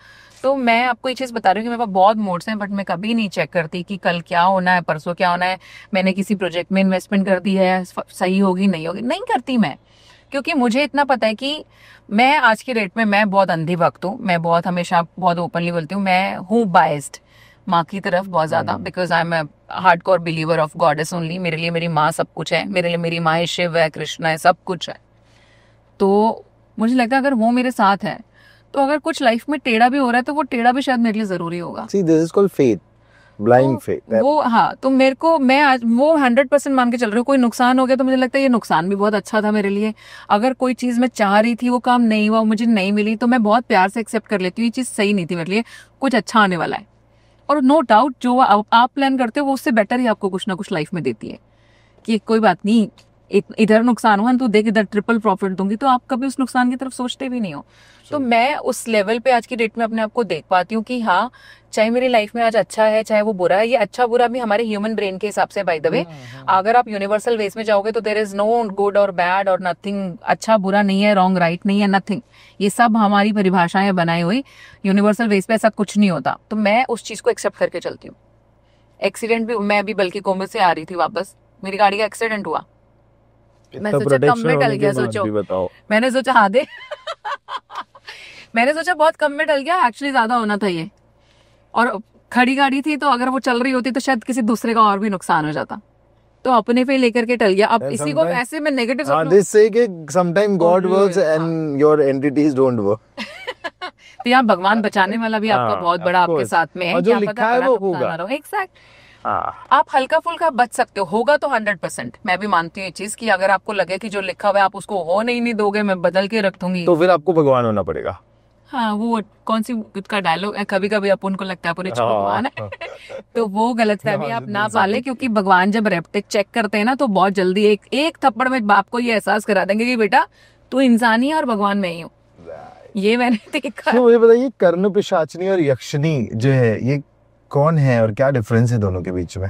तो मैं आपको ये चीज बता रही हूँ कि मेरे पास बहुत मोड्स हैं, बट मैं कभी नहीं चेक करती कि कल क्या होना है, परसों क्या होना है, मैंने किसी प्रोजेक्ट में इन्वेस्टमेंट कर दी है, सही होगी नहीं होगी, नहीं करती मैं। क्योंकि मुझे इतना पता है कि मैं आज के डेट में, मैं बहुत अंधी भक्त हूँ, मैं बहुत हमेशा बहुत ओपनली बोलती हूँ, मैं हूँ बाइस्ड माँ की तरफ बहुत ज्यादा, because I am a hardcore believer of goddess only. मेरे लिए मेरी माँ सब कुछ है, मेरे लिए मेरी माँ है, शिव है, कृष्ण है, सब कुछ है। तो मुझे लगता है अगर वो मेरे साथ है तो अगर कुछ लाइफ में टेढ़ा भी हो रहा है तो वो टेढ़ा भी शायद मेरे लिए जरूरी होगा। See, this is called faith, blind faith. वो हाँ, तो मेरे को, मैं आज वो 100% मान के चल रही हूँ। कोई नुकसान हो गया तो मुझे लगता है ये नुकसान भी बहुत अच्छा था मेरे लिए। अगर कोई चीज मैं चाह रही थी, वो काम नहीं हुआ, मुझे नहीं मिली, तो मैं बहुत प्यार से एक्सेप्ट कर लेती हूँ, ये चीज सही नहीं थी मेरे लिए, कुछ अच्छा आने वाला है। और नो डाउट जो आप प्लान करते हो वो उससे बेटर ही आपको कुछ ना कुछ लाइफ में देती है, कि कोई बात नहीं, इधर नुकसान हुआ तो देख इधर ट्रिपल प्रॉफिट दूंगी, तो आप कभी उस नुकसान की तरफ सोचते भी नहीं हो। तो मैं उस लेवल पे आज की डेट में अपने आप को देख पाती हूँ कि हाँ, चाहे मेरी लाइफ में आज अच्छा है चाहे वो बुरा है, ये अच्छा बुरा भी हमारे ह्यूमन ब्रेन के हिसाब से, बाय द वे अगर आप यूनिवर्सल वेस में जाओगे तो देयर इज नो गुड और बैड और नथिंग, अच्छा बुरा नहीं है, रॉन्ग राइट नहीं है, नथिंग, ये सब हमारी परिभाषाएं बनाई हुई, यूनिवर्सल वेस पे ऐसा कुछ नहीं होता। तो मैं उस चीज को एक्सेप्ट करके चलती हूँ। एक्सीडेंट भी, मैं अभी बल्कि कोम्बे से आ रही थी वापस, मेरी गाड़ी का एक्सीडेंट हुआ, मैं सोचा कम में टल गया, सोचो मैंने सोचा हाँ दे मैंने सोचा बहुत कम में टल गया, एक्चुअली ज्यादा होना था ये, और खड़ी गाड़ी थी, तो अगर वो चल रही होती तो शायद किसी दूसरे का और भी नुकसान हो जाता, तो अपने पे लेकर के टल गया। अब इसी को ऐसे में negative sometime God works and your entities don't work. तो यहाँ भगवान बचाने वाला भी आपका बहुत बड़ा आपके साथ में है, जो लिखा है वो होगा। एग्जैक्ट, आप हल्का फुल्का बच सकते हो, होगा तो 100%। मैं भी मानती हूँ ये चीज कि अगर आपको लगे कि जो लिखा हुआ है आप उसको हो नहीं दोगे, मैं बदल के रख दूंगी, तो फिर आपको भगवान होना पड़ेगा। हाँ, वो कौन सी का डायलॉग है, कभी कभी अपन को लगता है पूरे भगवान है तो वो गलत फहमी आप ना पाले, क्योंकि भगवान जब रेप्टिक चेक करते हैं ना तो बहुत जल्दी एक थप्पड़ में बाप को ये एहसास करा देंगे कि बेटा तू इंसान ही है और भगवान मैं ही हूँ। ये मैंने देखा। तो मुझे बताइए, कर्ण पिशाचनी और यक्षिणी जो है, ये कौन है और क्या डिफरेंस है दोनों के बीच में?